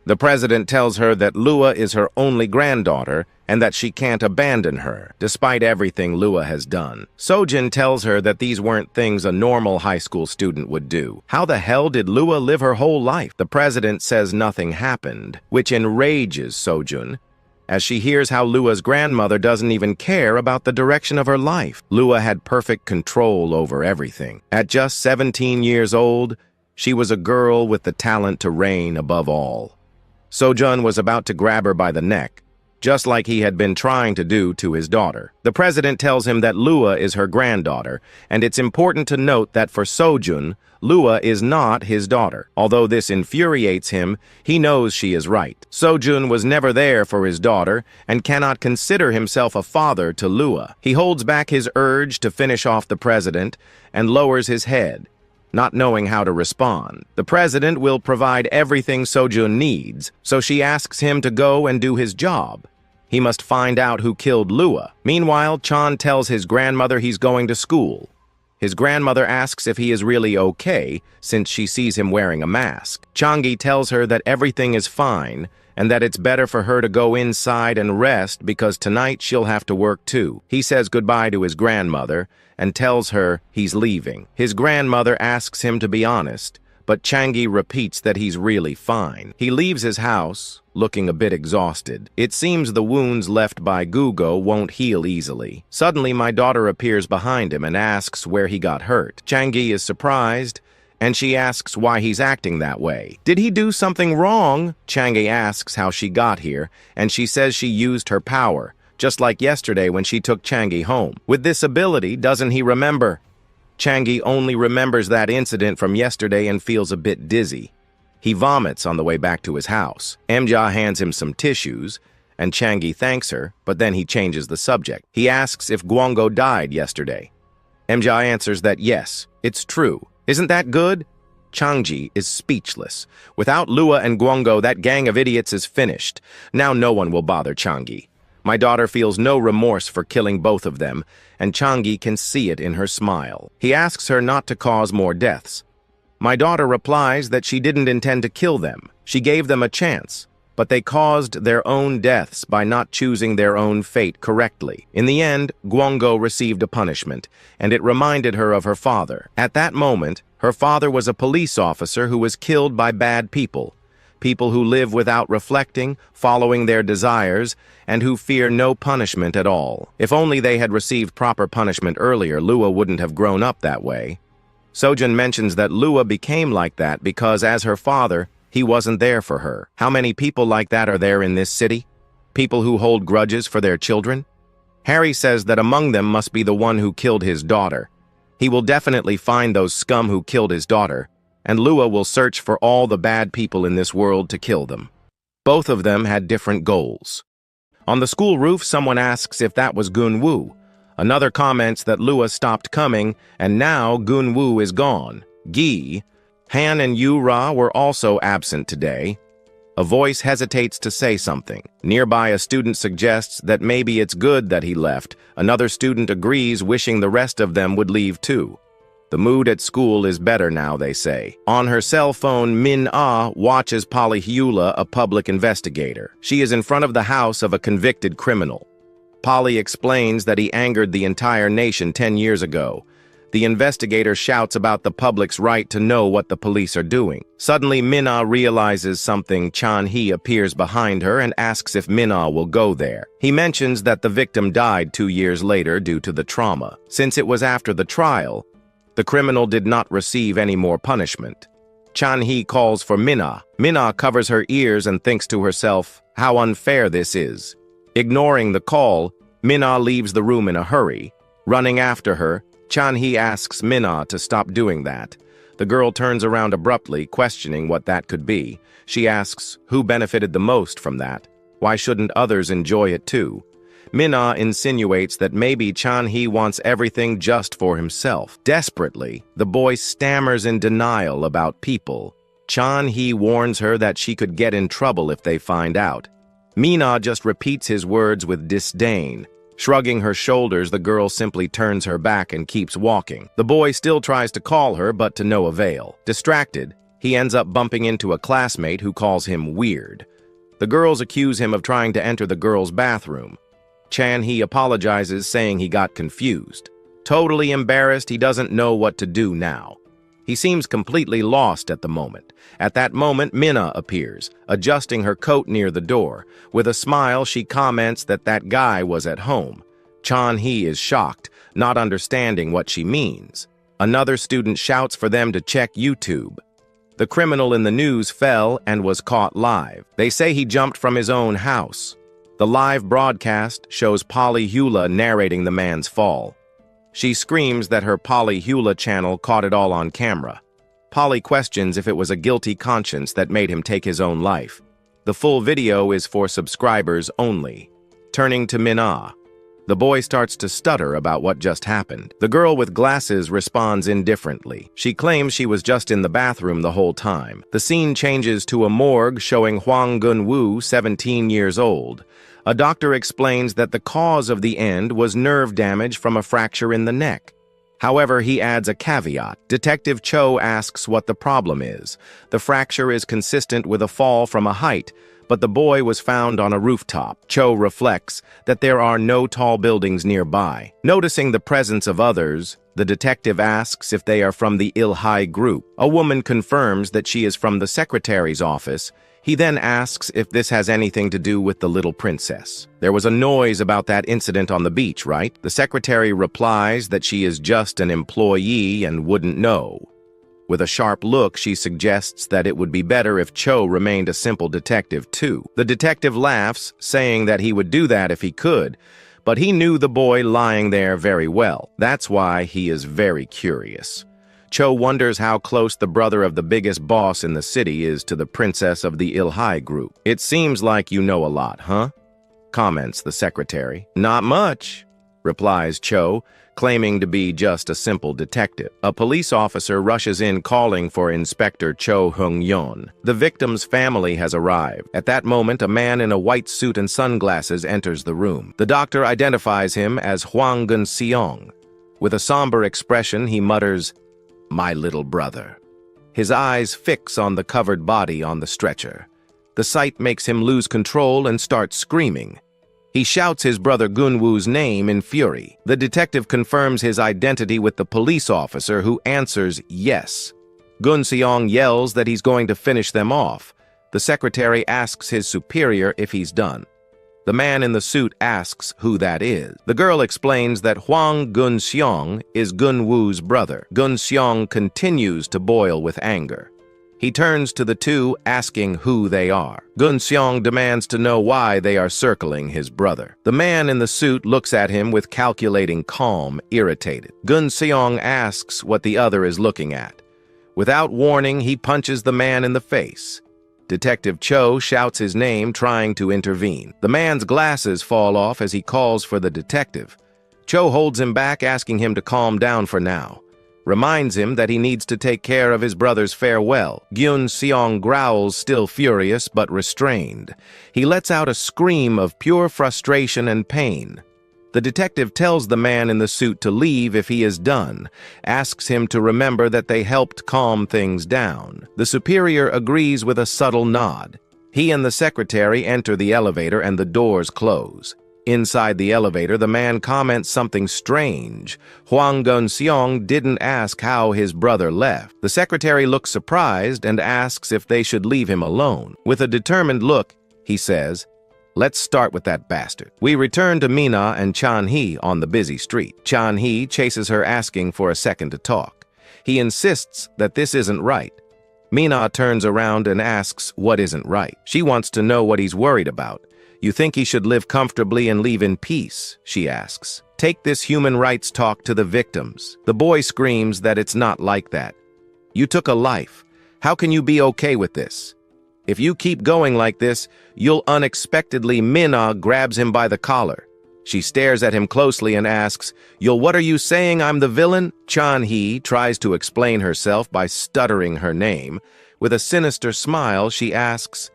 The president tells her that Lua is her only granddaughter and that she can't abandon her, despite everything Lua has done. Sojin tells her that these weren't things a normal high school student would do. How the hell did Lua live her whole life? The president says nothing happened, which enrages Sojun, as she hears how Lua's grandmother doesn't even care about the direction of her life. Lua had perfect control over everything. At just 17 years old, she was a girl with the talent to reign above all. Sojun was about to grab her by the neck, just like he had been trying to do to his daughter. The president tells him that Lua is her granddaughter, and it's important to note that for Sojun, Lua is not his daughter. Although this infuriates him, he knows she is right. Sojun was never there for his daughter and cannot consider himself a father to Lua. He holds back his urge to finish off the president and lowers his head, not knowing how to respond. The president will provide everything Sojun needs, so she asks him to go and do his job. He must find out who killed Lua. Meanwhile, Chan tells his grandmother he's going to school. His grandmother asks if he is really okay, since she sees him wearing a mask. Changi tells her that everything is fine, and that it's better for her to go inside and rest because tonight she'll have to work too. He says goodbye to his grandmother and tells her he's leaving. His grandmother asks him to be honest, but Changi repeats that he's really fine. He leaves his house, looking a bit exhausted. It seems the wounds left by Gugo won't heal easily. Suddenly, my daughter appears behind him and asks where he got hurt. Changi is surprised and she asks why he's acting that way. Did he do something wrong? Changi asks how she got here, and she says she used her power, just like yesterday when she took Changi home. With this ability, doesn't he remember? Changi only remembers that incident from yesterday and feels a bit dizzy. He vomits on the way back to his house. Emja hands him some tissues, and Changi thanks her, but then he changes the subject. He asks if Guango died yesterday. Emja answers that yes, it's true. Isn't that good? Changji is speechless. Without Lua and Guango, that gang of idiots is finished. Now no one will bother Changi. My daughter feels no remorse for killing both of them, and Changi can see it in her smile. He asks her not to cause more deaths. My daughter replies that she didn't intend to kill them. She gave them a chance, but they caused their own deaths by not choosing their own fate correctly. In the end, Guango received a punishment, and it reminded her of her father. At that moment, her father was a police officer who was killed by bad people. People who live without reflecting, following their desires, and who fear no punishment at all. If only they had received proper punishment earlier, Lua wouldn't have grown up that way. Sojin mentions that Lua became like that because, as her father, he wasn't there for her. How many people like that are there in this city? People who hold grudges for their children? Harry says that among them must be the one who killed his daughter. He will definitely find those scum who killed his daughter, and Lua will search for all the bad people in this world to kill them. Both of them had different goals. On the school roof, someone asks if that was Gunwoo. Another comments that Lua stopped coming, and now Gunwoo is gone. Gi, Han and Yu-Ra were also absent today. A voice hesitates to say something. Nearby, a student suggests that maybe it's good that he left. Another student agrees, wishing the rest of them would leave too. The mood at school is better now, they say. On her cell phone, Min-Ah watches Polyhula, a public investigator. She is in front of the house of a convicted criminal. Polly explains that he angered the entire nation 10 years ago. The investigator shouts about the public's right to know what the police are doing. Suddenly, Min-Ah realizes something. Chan-hee appears behind her and asks if Min-Ah will go there. He mentions that the victim died 2 years later due to the trauma. Since it was after the trial, the criminal did not receive any more punishment. Chan-hee calls for Min-Ah. Min-Ah covers her ears and thinks to herself, how unfair this is. Ignoring the call, Min-Ah leaves the room in a hurry. Running after her, Chan-hee asks Min-Ah to stop doing that. The girl turns around abruptly, questioning what that could be. She asks who benefited the most from that. Why shouldn't others enjoy it too? Min-Ah insinuates that maybe Chan-hee wants everything just for himself. Desperately, the boy stammers in denial about people. Chan-hee warns her that she could get in trouble if they find out. Min-Ah just repeats his words with disdain. Shrugging her shoulders, the girl simply turns her back and keeps walking. The boy still tries to call her, but to no avail. Distracted, he ends up bumping into a classmate who calls him weird. The girls accuse him of trying to enter the girls' bathroom. Chan-hee apologizes, saying he got confused. Totally embarrassed, he doesn't know what to do now. He seems completely lost at the moment. At that moment, Min-Ah appears, adjusting her coat near the door. With a smile, she comments that that guy was at home. Chan-hee is shocked, not understanding what she means. Another student shouts for them to check YouTube. The criminal in the news fell and was caught live. They say he jumped from his own house. The live broadcast shows Polyhula narrating the man's fall. She screams that her Polyhula channel caught it all on camera. Polly questions if it was a guilty conscience that made him take his own life. The full video is for subscribers only. Turning to Min-Ah, the boy starts to stutter about what just happened. The girl with glasses responds indifferently. She claims she was just in the bathroom the whole time. The scene changes to a morgue showing Hwang Gun-woo, 17 years old. A doctor explains that the cause of the end was nerve damage from a fracture in the neck. However, he adds a caveat. Detective Cho asks what the problem is. The fracture is consistent with a fall from a height, but the boy was found on a rooftop. Cho reflects that there are no tall buildings nearby. Noticing the presence of others, the detective asks if they are from the Il-hai group. A woman confirms that she is from the secretary's office. He then asks if this has anything to do with the little princess. There was a noise about that incident on the beach, right? The secretary replies that she is just an employee and wouldn't know. With a sharp look, she suggests that it would be better if Cho remained a simple detective too. The detective laughs, saying that he would do that if he could, but he knew the boy lying there very well. That's why he is very curious. Cho wonders how close the brother of the biggest boss in the city is to the princess of the Ilhai group. "It seems like you know a lot, huh?" comments the secretary. "Not much," replies Cho, claiming to be just a simple detective. A police officer rushes in calling for Inspector Cho Hung-yeon. The victim's family has arrived. At that moment, a man in a white suit and sunglasses enters the room. The doctor identifies him as Hwang Gun-seong. With a somber expression, he mutters, "My little brother." His eyes fix on the covered body on the stretcher. The sight makes him lose control and start screaming. He shouts his brother Gunwoo's name in fury. The detective confirms his identity with the police officer, who answers yes. Gun-seong yells that he's going to finish them off. The secretary asks his superior if he's done. The man in the suit asks who that is. The girl explains that Hwang Gun-seong is Gunwoo's brother. Gun-seong continues to boil with anger. He turns to the two, asking who they are. Gun-seong demands to know why they are circling his brother. The man in the suit looks at him with calculating calm, irritated. Gun-seong asks what the other is looking at. Without warning, he punches the man in the face. Detective Cho shouts his name, trying to intervene. The man's glasses fall off as he calls for the detective. Cho holds him back, asking him to calm down for now. Reminds him that he needs to take care of his brother's farewell. Gun-seong growls, still furious but restrained. He lets out a scream of pure frustration and pain. The detective tells the man in the suit to leave if he is done, asks him to remember that they helped calm things down. The superior agrees with a subtle nod. He and the secretary enter the elevator and the doors close. Inside the elevator, the man comments something strange. Hwang Gun-seong didn't ask how his brother left. The secretary looks surprised and asks if they should leave him alone. With a determined look, he says, "Let's start with that bastard." We return to Mina and Chan-hee on the busy street. Chan-hee chases her, asking for a second to talk. He insists that this isn't right. Mina turns around and asks what isn't right. She wants to know what he's worried about. "You think he should live comfortably and leave in peace?" she asks. "Take this human rights talk to the victims." The boy screams that it's not like that. "You took a life. How can you be okay with this? If you keep going like this, you'll unexpectedly..." Mina grabs him by the collar. She stares at him closely and asks, What are you saying, I'm the villain?" Chan-hee tries to explain herself by stuttering her name. With a sinister smile, she asks,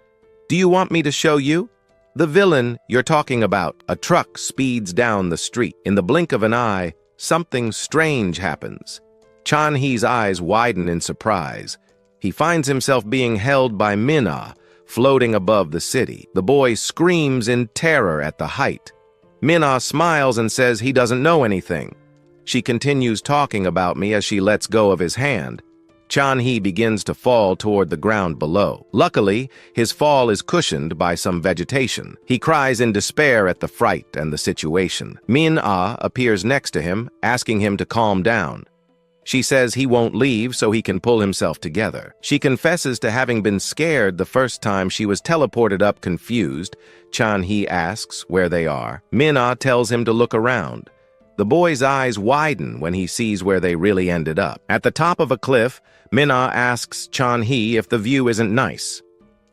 "Do you want me to show you?" "The villain you're talking about." A truck speeds down the street. In the blink of an eye, something strange happens. Chan-hee's eyes widen in surprise. He finds himself being held by Mina, floating above the city. The boy screams in terror at the height. Mina smiles and says he doesn't know anything. She continues talking about me as she lets go of his hand. Chan-hee begins to fall toward the ground below. Luckily, his fall is cushioned by some vegetation. He cries in despair at the fright and the situation. Min-ah appears next to him, asking him to calm down. She says he won't leave so he can pull himself together. She confesses to having been scared the first time she was teleported up confused. Chan-hee asks where they are. Min-ah tells him to look around. The boy's eyes widen when he sees where they really ended up. At the top of a cliff, Min-ah asks Chan-hee if the view isn't nice.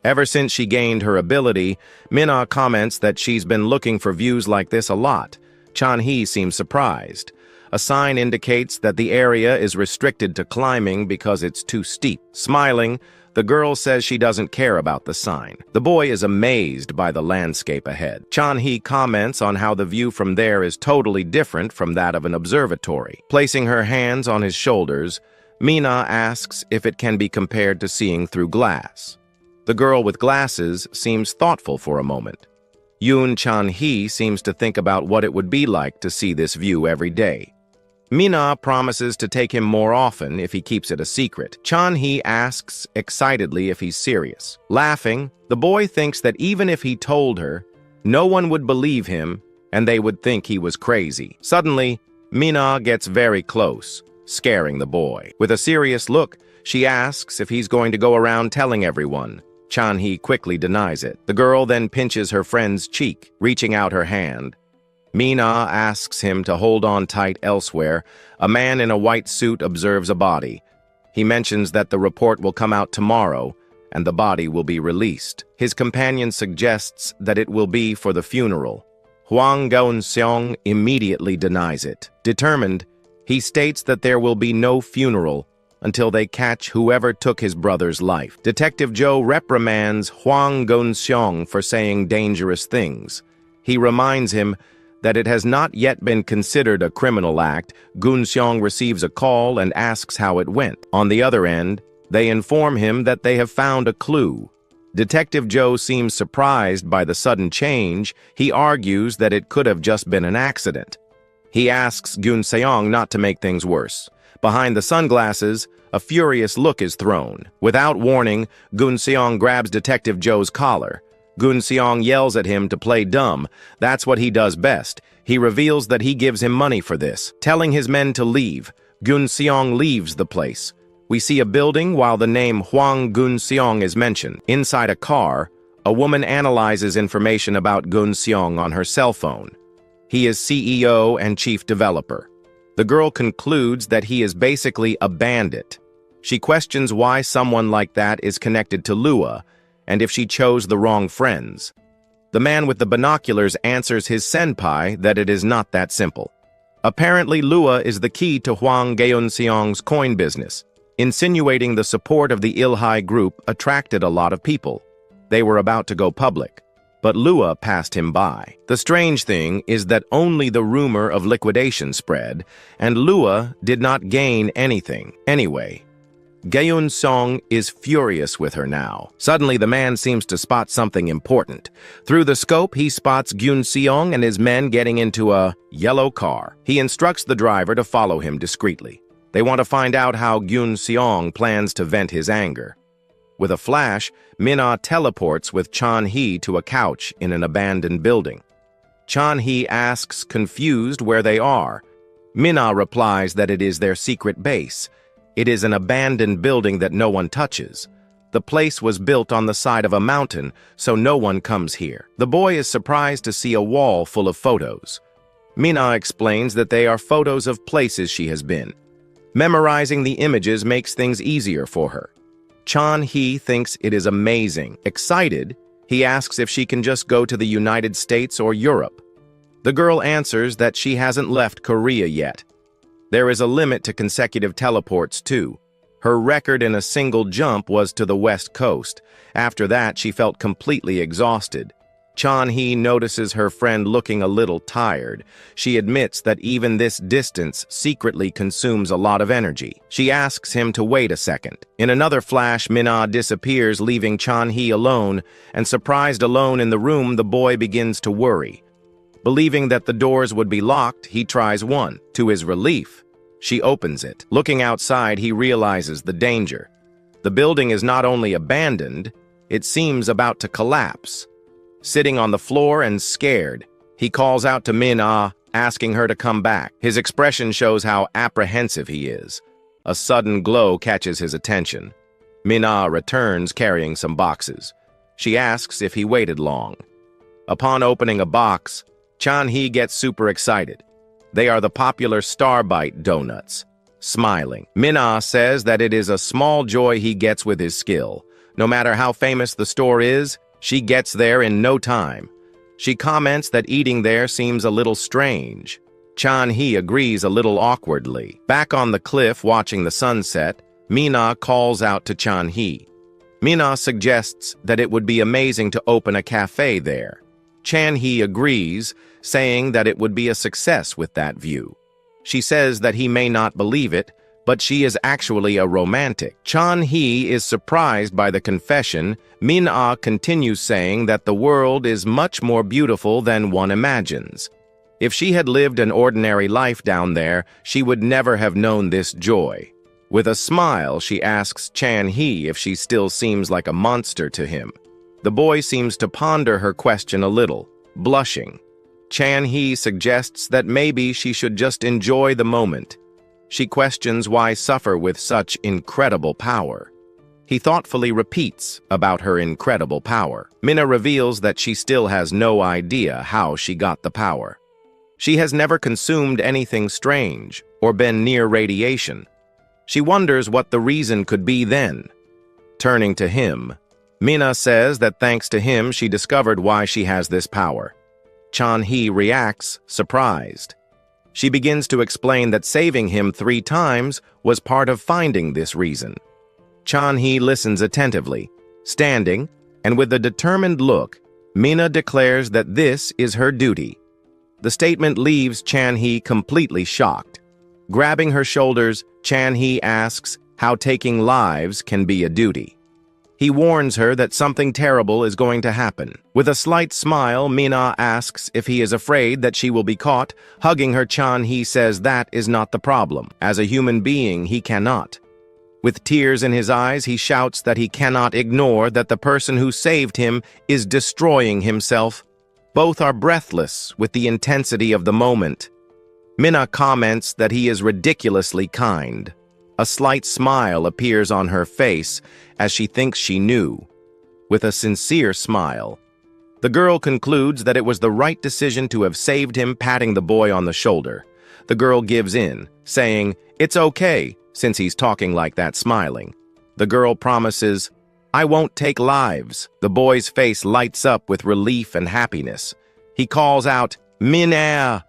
Ever since she gained her ability, Min-ah comments that she's been looking for views like this a lot. Chan-hee seems surprised. A sign indicates that the area is restricted to climbing because it's too steep. Smiling, the girl says she doesn't care about the sign. The boy is amazed by the landscape ahead. Chan-hee comments on how the view from there is totally different from that of an observatory. Placing her hands on his shoulders, Mina asks if it can be compared to seeing through glass. The girl with glasses seems thoughtful for a moment. Yoon Chan-hee seems to think about what it would be like to see this view every day. Mina promises to take him more often if he keeps it a secret. Chan-hee asks excitedly if he's serious. Laughing, the boy thinks that even if he told her, no one would believe him and they would think he was crazy. Suddenly, Mina gets very close, scaring the boy. With a serious look, she asks if he's going to go around telling everyone. Chan-hee quickly denies it. The girl then pinches her friend's cheek, reaching out her hand. Mina asks him to hold on tight elsewhere. A man in a white suit observes a body. He mentions that the report will come out tomorrow, and the body will be released. His companion suggests that it will be for the funeral. Hwang Geun-seong immediately denies it. Determined, he states that there will be no funeral until they catch whoever took his brother's life. Detective Joe reprimands Hwang Geun-seong for saying dangerous things. He reminds him that it has not yet been considered a criminal act. Geun-seong receives a call and asks how it went. On the other end, they inform him that they have found a clue. Detective Joe seems surprised by the sudden change. He argues that it could have just been an accident. He asks Geun-seong not to make things worse. Behind the sunglasses, a furious look is thrown. Without warning, Geun-seong grabs Detective Joe's collar. Geun-seong yells at him to play dumb. That's what he does best. He reveals that he gives him money for this. Telling his men to leave, Geun-seong leaves the place. We see a building while the name Hwang Geun-seong is mentioned. Inside a car, a woman analyzes information about Geun-seong on her cell phone. He is CEO and chief developer. The girl concludes that he is basically a bandit. She questions why someone like that is connected to Lua, and if she chose the wrong friends. The man with the binoculars answers his senpai that it is not that simple. Apparently, Lua is the key to Hwang Geun-seong's coin business. Insinuating the support of the Ilhai group attracted a lot of people. They were about to go public, but Lua passed him by. The strange thing is that only the rumor of liquidation spread, and Lua did not gain anything. Anyway, Geun-seong is furious with her now. Suddenly, the man seems to spot something important. Through the scope, he spots Geun-seong and his men getting into a yellow car. He instructs the driver to follow him discreetly. They want to find out how Geun-seong plans to vent his anger. With a flash, Min-ah teleports with Chan-hee to a couch in an abandoned building. Chan-hee asks, confused, where they are. Min-ah replies that it is their secret base. It is an abandoned building that no one touches. The place was built on the side of a mountain, so no one comes here. The boy is surprised to see a wall full of photos. Min-ah explains that they are photos of places she has been. Memorizing the images makes things easier for her. Chan-hee thinks it is amazing. Excited, he asks if she can just go to the United States or Europe. The girl answers that she hasn't left Korea yet. There is a limit to consecutive teleports, too. Her record in a single jump was to the West Coast. After that, she felt completely exhausted. Chan-hee notices her friend looking a little tired. She admits that even this distance secretly consumes a lot of energy. She asks him to wait a second. In another flash, Min-ah disappears, leaving Chan-hee alone, and surprised alone in the room, the boy begins to worry. Believing that the doors would be locked, he tries one. To his relief, she opens it. Looking outside, he realizes the danger. The building is not only abandoned, it seems about to collapse. Sitting on the floor and scared, he calls out to Min-ah, asking her to come back. His expression shows how apprehensive he is. A sudden glow catches his attention. Min-ah returns carrying some boxes. She asks if he waited long. Upon opening a box, Chan-hee gets super excited. They are the popular Starbite donuts. Smiling, Min-ah says that it is a small joy he gets with his skill. No matter how famous the store is, she gets there in no time. She comments that eating there seems a little strange. Chan-hee agrees a little awkwardly. Back on the cliff watching the sunset, Min-ah calls out to Chan-hee. Min-ah suggests that it would be amazing to open a cafe there. Chan-hee agrees, saying that it would be a success with that view. She says that he may not believe it, but she is actually a romantic. Chan-hee is surprised by the confession. Min-ah continues saying that the world is much more beautiful than one imagines. If she had lived an ordinary life down there, she would never have known this joy. With a smile, she asks Chan-hee if she still seems like a monster to him. The boy seems to ponder her question a little, blushing. Chan-hee suggests that maybe she should just enjoy the moment. She questions why suffer with such incredible power. He thoughtfully repeats about her incredible power. Mina reveals that she still has no idea how she got the power. She has never consumed anything strange or been near radiation. She wonders what the reason could be then. Turning to him, Mina says that thanks to him she discovered why she has this power. Chan-hee reacts, surprised. She begins to explain that saving him 3 times was part of finding this reason. Chan-hee listens attentively, standing, and with a determined look, Mina declares that this is her duty. The statement leaves Chan-hee completely shocked. Grabbing her shoulders, Chan-hee asks how taking lives can be a duty. He warns her that something terrible is going to happen. With a slight smile, Mina asks if he is afraid that she will be caught. Hugging her, Chan-hee says that is not the problem. As a human being, he cannot. With tears in his eyes, he shouts that he cannot ignore that the person who saved him is destroying himself. Both are breathless with the intensity of the moment. Mina comments that he is ridiculously kind. A slight smile appears on her face as she thinks she knew. With a sincere smile, the girl concludes that it was the right decision to have saved him, patting the boy on the shoulder. The girl gives in, saying, "It's okay," since he's talking like that, smiling. The girl promises, "I won't take lives." The boy's face lights up with relief and happiness. He calls out, "Mina!"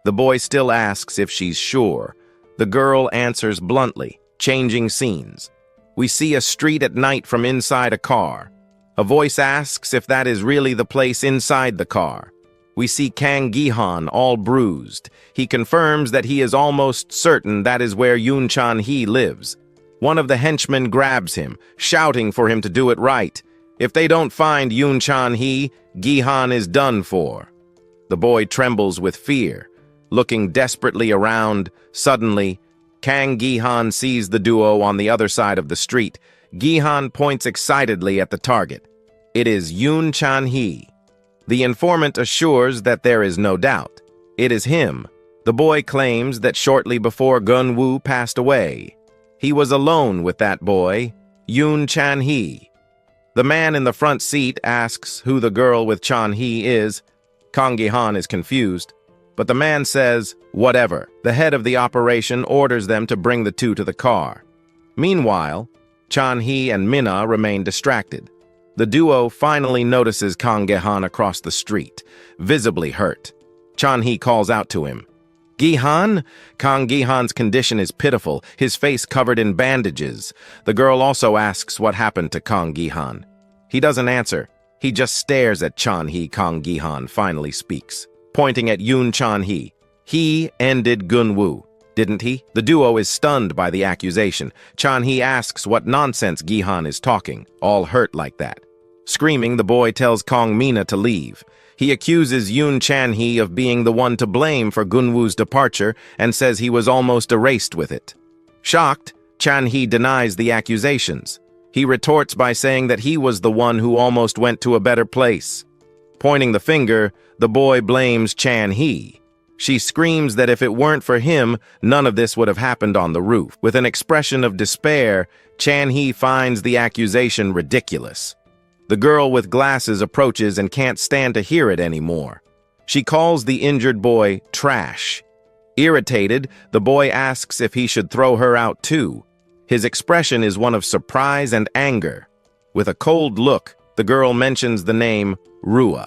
The boy still asks if she's sure. The girl answers bluntly, changing scenes. We see a street at night from inside a car. A voice asks if that is really the place inside the car. We see Kang Gi-han all bruised. He confirms that he is almost certain that is where Yoon Chan-hee lives. One of the henchmen grabs him, shouting for him to do it right. If they don't find Yoon Chan-hee, Gi-han is done for. The boy trembles with fear. Looking desperately around, suddenly, Kang Gi-han sees the duo on the other side of the street. Gi-han points excitedly at the target. It is Yoon Chan-hee. The informant assures that there is no doubt. It is him. The boy claims that shortly before Gun-woo passed away, he was alone with that boy, Yoon Chan-hee. The man in the front seat asks who the girl with Chan-hee is. Kang Gi-han is confused, but the man says, whatever. The head of the operation orders them to bring the two to the car. Meanwhile, Chan-hee and Mina remain distracted. The duo finally notices Kang Gi-han across the street, visibly hurt. Chan-hee calls out to him. "Gi-han?" Kang Gi-han's condition is pitiful, his face covered in bandages. The girl also asks what happened to Kang Gi-han. He doesn't answer. He just stares at Chan-hee. Kang Gi-han finally speaks, pointing at Yoon Chan-hee. He ended Gun-woo, didn't he? The duo is stunned by the accusation. Chan-hee asks what nonsense Gi-han is talking, all hurt like that. Screaming, the boy tells Kang Mina to leave. He accuses Yoon Chan-hee of being the one to blame for Gun-woo's departure and says he was almost erased with it. Shocked, Chan-hee denies the accusations. He retorts by saying that he was the one who almost went to a better place. Pointing the finger, the boy blames Chan-hee. She screams that if it weren't for him, none of this would have happened on the roof. With an expression of despair, Chan-hee finds the accusation ridiculous. The girl with glasses approaches and can't stand to hear it anymore. She calls the injured boy trash. Irritated, the boy asks if he should throw her out too. His expression is one of surprise and anger. With a cold look, the girl mentions the name Rua.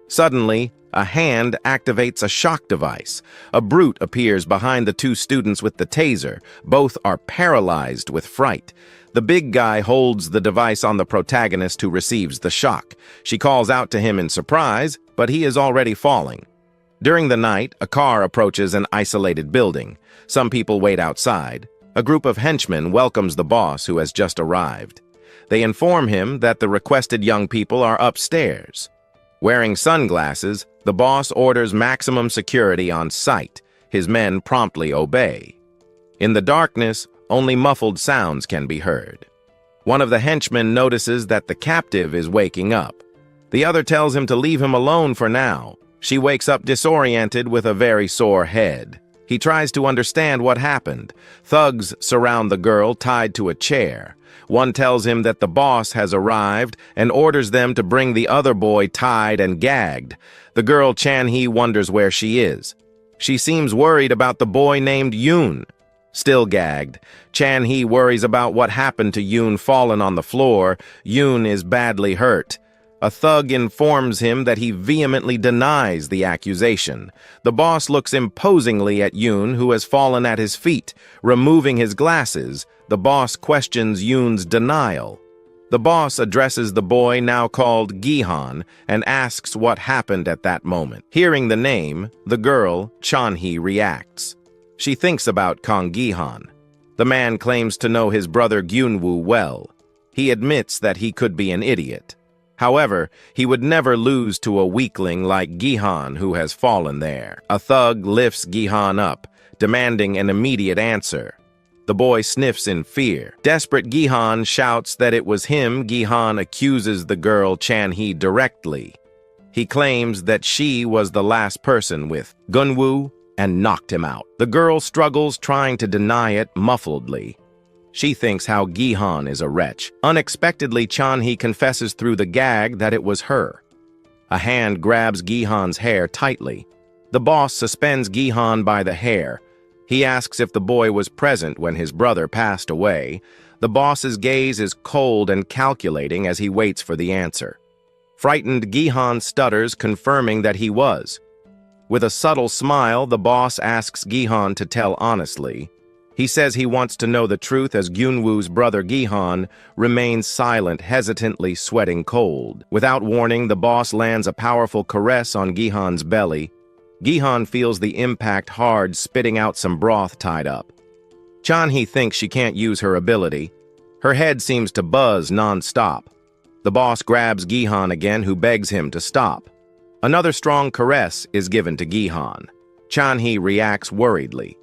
Suddenly, a hand activates a shock device. A brute appears behind the two students with the taser. Both are paralyzed with fright. The big guy holds the device on the protagonist who receives the shock. She calls out to him in surprise, but he is already falling. During the night, a car approaches an isolated building. Some people wait outside. A group of henchmen welcomes the boss who has just arrived. They inform him that the requested young people are upstairs. Wearing sunglasses, the boss orders maximum security on site. His men promptly obey. In the darkness, only muffled sounds can be heard. One of the henchmen notices that the captive is waking up. The other tells him to leave him alone for now. She wakes up disoriented with a very sore head. He tries to understand what happened. Thugs surround the girl tied to a chair. One tells him that the boss has arrived and orders them to bring the other boy tied and gagged. The girl Chan-hee wonders where she is. She seems worried about the boy named Yoon. Still gagged, Chan-hee worries about what happened to Yoon fallen on the floor. Yoon is badly hurt. A thug informs him that he vehemently denies the accusation. The boss looks imposingly at Yoon, who has fallen at his feet. Removing his glasses, the boss questions Yoon's denial. The boss addresses the boy, now called Gihan, and asks what happened at that moment. Hearing the name, the girl, Chan-hee, reacts. She thinks about Kang Gihan. The man claims to know his brother Gyunwoo well. He admits that he could be an idiot. However, he would never lose to a weakling like Gihan, who has fallen there. A thug lifts Gihan up, demanding an immediate answer. The boy sniffs in fear. Desperate Gihan shouts that it was him. Gihan accuses the girl Chan-hee directly. He claims that she was the last person with Gunwoo and knocked him out. The girl struggles, trying to deny it muffledly. She thinks how Gihan is a wretch. Unexpectedly, Chan-hee confesses through the gag that it was her. A hand grabs Gihan's hair tightly. The boss suspends Gihan by the hair. He asks if the boy was present when his brother passed away. The boss's gaze is cold and calculating as he waits for the answer. Frightened, Gihan stutters, confirming that he was. With a subtle smile, the boss asks Gihan to tell honestly. He says he wants to know the truth as Gyunwoo's brother Gihan remains silent, hesitantly sweating cold. Without warning, the boss lands a powerful caress on Gihan's belly. Gihan feels the impact hard, spitting out some broth tied up. Chan-hee thinks she can't use her ability. Her head seems to buzz non-stop. The boss grabs Gihan again, who begs him to stop. Another strong caress is given to Gihan. Chan-hee reacts worriedly.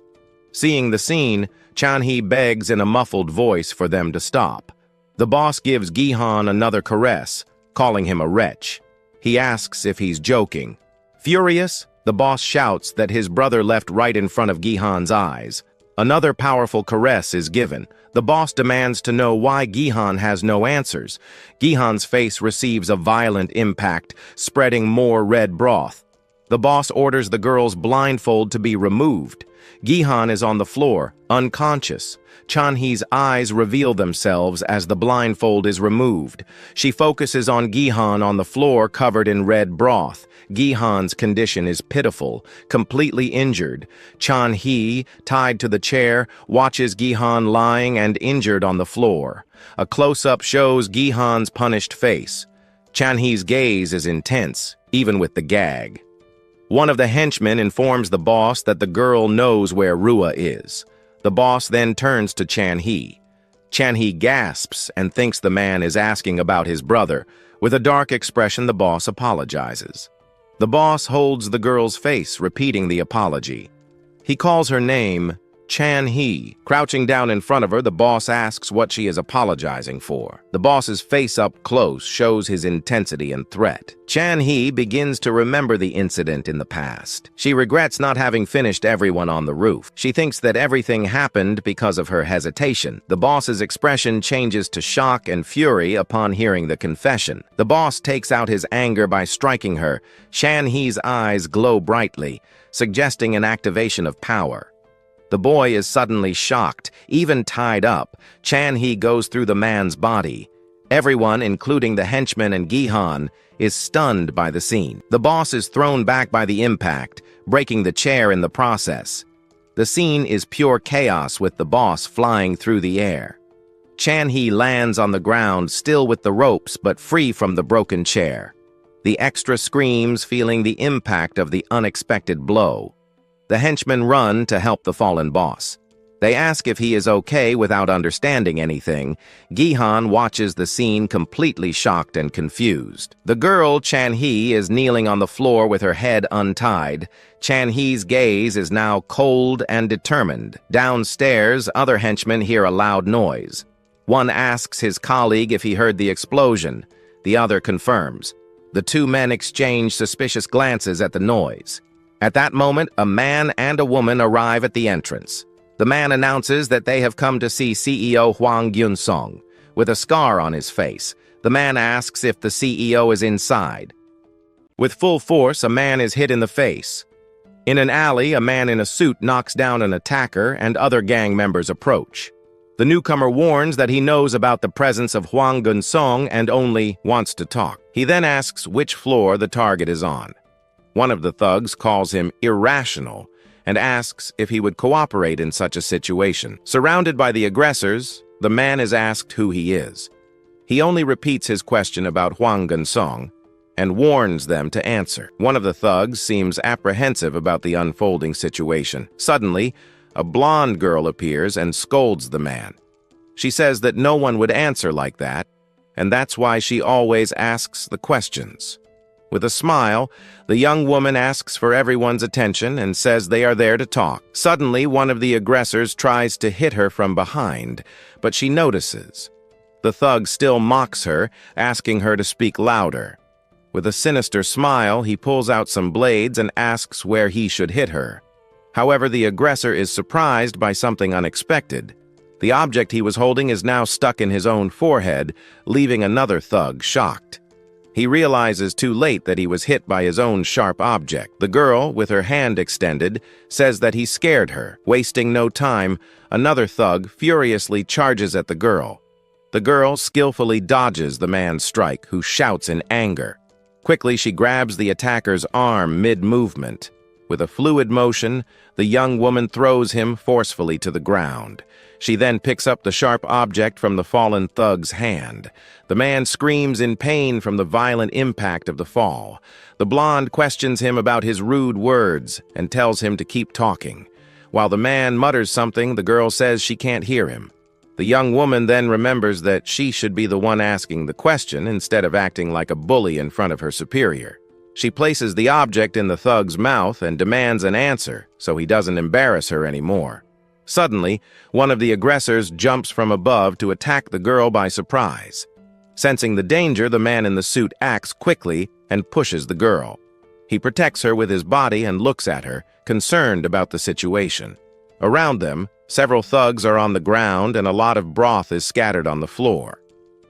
Seeing the scene, Chan-hee begs in a muffled voice for them to stop. The boss gives Gihan another caress, calling him a wretch. He asks if he's joking. Furious, the boss shouts that his brother left right in front of Gihan's eyes. Another powerful caress is given. The boss demands to know why Gihan has no answers. Gihan's face receives a violent impact, spreading more red broth. The boss orders the girl's blindfold to be removed. Gihan is on the floor, unconscious. Chan-hee's eyes reveal themselves as the blindfold is removed. She focuses on Gihan on the floor, covered in red broth. Gihan's condition is pitiful, completely injured. Chan-hee, tied to the chair, watches Gihan lying and injured on the floor. A close-up shows Gihan's punished face. Chan-hee's gaze is intense, even with the gag. One of the henchmen informs the boss that the girl knows where Rua is. The boss then turns to Chan-hee. Chan-hee gasps and thinks the man is asking about his brother. With a dark expression, the boss apologizes. The boss holds the girl's face, repeating the apology. He calls her name Chan-hee. Crouching down in front of her, the boss asks what she is apologizing for. The boss's face up close shows his intensity and threat. Chan-hee begins to remember the incident in the past. She regrets not having finished everyone on the roof. She thinks that everything happened because of her hesitation. The boss's expression changes to shock and fury upon hearing the confession. The boss takes out his anger by striking her. Chan-hee's eyes glow brightly, suggesting an activation of power. The boy is suddenly shocked, even tied up. Chan-hee goes through the man's body. Everyone, including the henchman and Gihan, is stunned by the scene. The boss is thrown back by the impact, breaking the chair in the process. The scene is pure chaos, with the boss flying through the air. Chan-hee lands on the ground, still with the ropes but free from the broken chair. The extra screams, feeling the impact of the unexpected blow. The henchmen run to help the fallen boss. They ask if he is okay without understanding anything. Gihan watches the scene, completely shocked and confused. The girl, Chan-hee, is kneeling on the floor with her head untied. Chan-hee's gaze is now cold and determined. Downstairs, other henchmen hear a loud noise. One asks his colleague if he heard the explosion. The other confirms. The two men exchange suspicious glances at the noise. At that moment, a man and a woman arrive at the entrance. The man announces that they have come to see CEO Hwang Gyun-song. With a scar on his face, the man asks if the CEO is inside. With full force, a man is hit in the face. In an alley, a man in a suit knocks down an attacker and other gang members approach. The newcomer warns that he knows about the presence of Hwang Gyun-song and only wants to talk. He then asks which floor the target is on. One of the thugs calls him irrational and asks if he would cooperate in such a situation. Surrounded by the aggressors, the man is asked who he is. He only repeats his question about Hwang Gyun-song and warns them to answer. One of the thugs seems apprehensive about the unfolding situation. Suddenly, a blonde girl appears and scolds the man. She says that no one would answer like that, and that's why she always asks the questions. With a smile, the young woman asks for everyone's attention and says they are there to talk. Suddenly, one of the aggressors tries to hit her from behind, but she notices. The thug still mocks her, asking her to speak louder. With a sinister smile, he pulls out some blades and asks where he should hit her. However, the aggressor is surprised by something unexpected. The object he was holding is now stuck in his own forehead, leaving another thug shocked. He realizes too late that he was hit by his own sharp object. The girl, with her hand extended, says that he scared her. Wasting no time, another thug furiously charges at the girl. The girl skillfully dodges the man's strike, who shouts in anger. Quickly, she grabs the attacker's arm mid-movement. With a fluid motion, the young woman throws him forcefully to the ground. She then picks up the sharp object from the fallen thug's hand. The man screams in pain from the violent impact of the fall. The blonde questions him about his rude words and tells him to keep talking. While the man mutters something, the girl says she can't hear him. The young woman then remembers that she should be the one asking the question instead of acting like a bully in front of her superior. She places the object in the thug's mouth and demands an answer so he doesn't embarrass her anymore. Suddenly, one of the aggressors jumps from above to attack the girl by surprise. Sensing the danger, the man in the suit acts quickly and pushes the girl. He protects her with his body and looks at her, concerned about the situation. Around them, several thugs are on the ground and a lot of broth is scattered on the floor.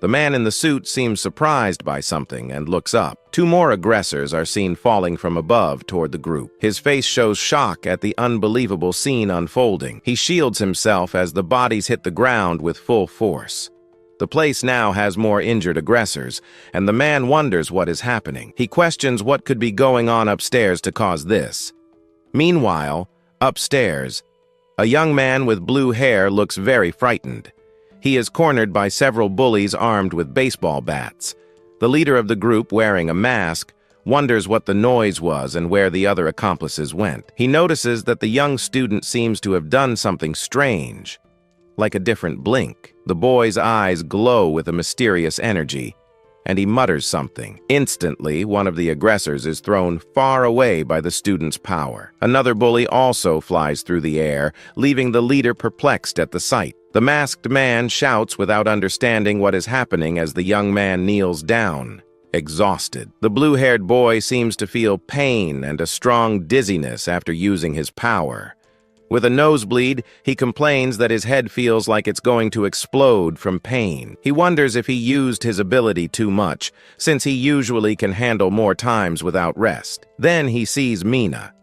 The man in the suit seems surprised by something and looks up. Two more aggressors are seen falling from above toward the group. His face shows shock at the unbelievable scene unfolding. He shields himself as the bodies hit the ground with full force. The place now has more injured aggressors, and the man wonders what is happening. He questions what could be going on upstairs to cause this. Meanwhile, upstairs, a young man with blue hair looks very frightened. He is cornered by several bullies armed with baseball bats. The leader of the group, wearing a mask, wonders what the noise was and where the other accomplices went. He notices that the young student seems to have done something strange, like a different blink. The boy's eyes glow with a mysterious energy, and he mutters something. Instantly, one of the aggressors is thrown far away by the student's power. Another bully also flies through the air, leaving the leader perplexed at the sight. The masked man shouts without understanding what is happening as the young man kneels down, exhausted. The blue-haired boy seems to feel pain and a strong dizziness after using his power. With a nosebleed, he complains that his head feels like it's going to explode from pain. He wonders if he used his ability too much, since he usually can handle more times without rest. Then he sees Mina.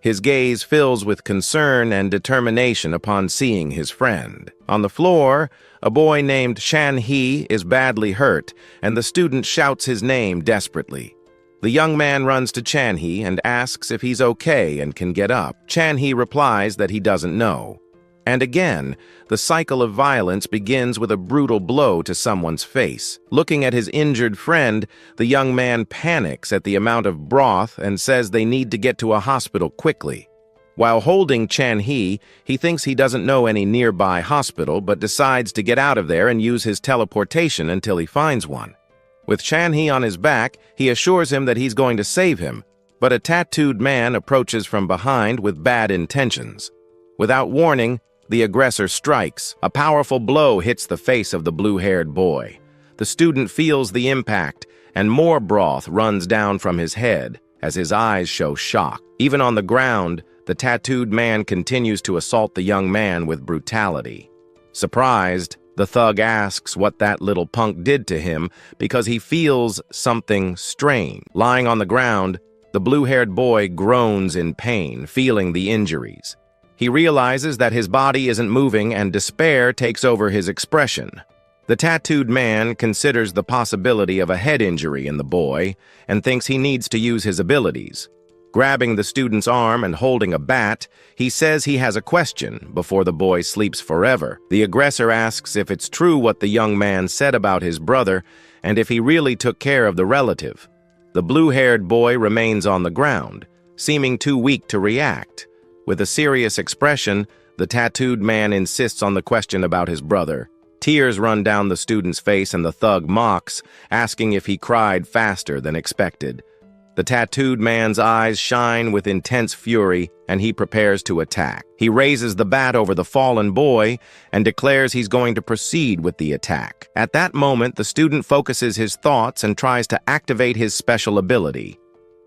His gaze fills with concern and determination upon seeing his friend. On the floor, a boy named Shan-hee is badly hurt, and the student shouts his name desperately. The young man runs to Chan-hee and asks if he's okay and can get up. Chan-hee replies that he doesn't know. And again, the cycle of violence begins with a brutal blow to someone's face. Looking at his injured friend, the young man panics at the amount of broth and says they need to get to a hospital quickly. While holding Chan-hee, he thinks he doesn't know any nearby hospital, but decides to get out of there and use his teleportation until he finds one. With Chan-hee on his back, he assures him that he's going to save him, but a tattooed man approaches from behind with bad intentions. Without warning, the aggressor strikes. A powerful blow hits the face of the blue-haired boy. The student feels the impact, and more broth runs down from his head. as his eyes show shock. Even on the ground, the tattooed man continues to assault the young man with brutality. Surprised, the thug asks what that little punk did to him because he feels something strange. Lying on the ground, the blue-haired boy groans in pain, feeling the injuries. He realizes that his body isn't moving and despair takes over his expression. The tattooed man considers the possibility of a head injury in the boy and thinks he needs to use his abilities. Grabbing the student's arm and holding a bat, he says he has a question before the boy sleeps forever. The aggressor asks if it's true what the young man said about his brother and if he really took care of the relative. The blue-haired boy remains on the ground, seeming too weak to react. With a serious expression, the tattooed man insists on the question about his brother. Tears run down the student's face and the thug mocks, asking if he cried faster than expected. The tattooed man's eyes shine with intense fury, and he prepares to attack. He raises the bat over the fallen boy and declares he's going to proceed with the attack. At that moment, the student focuses his thoughts and tries to activate his special ability.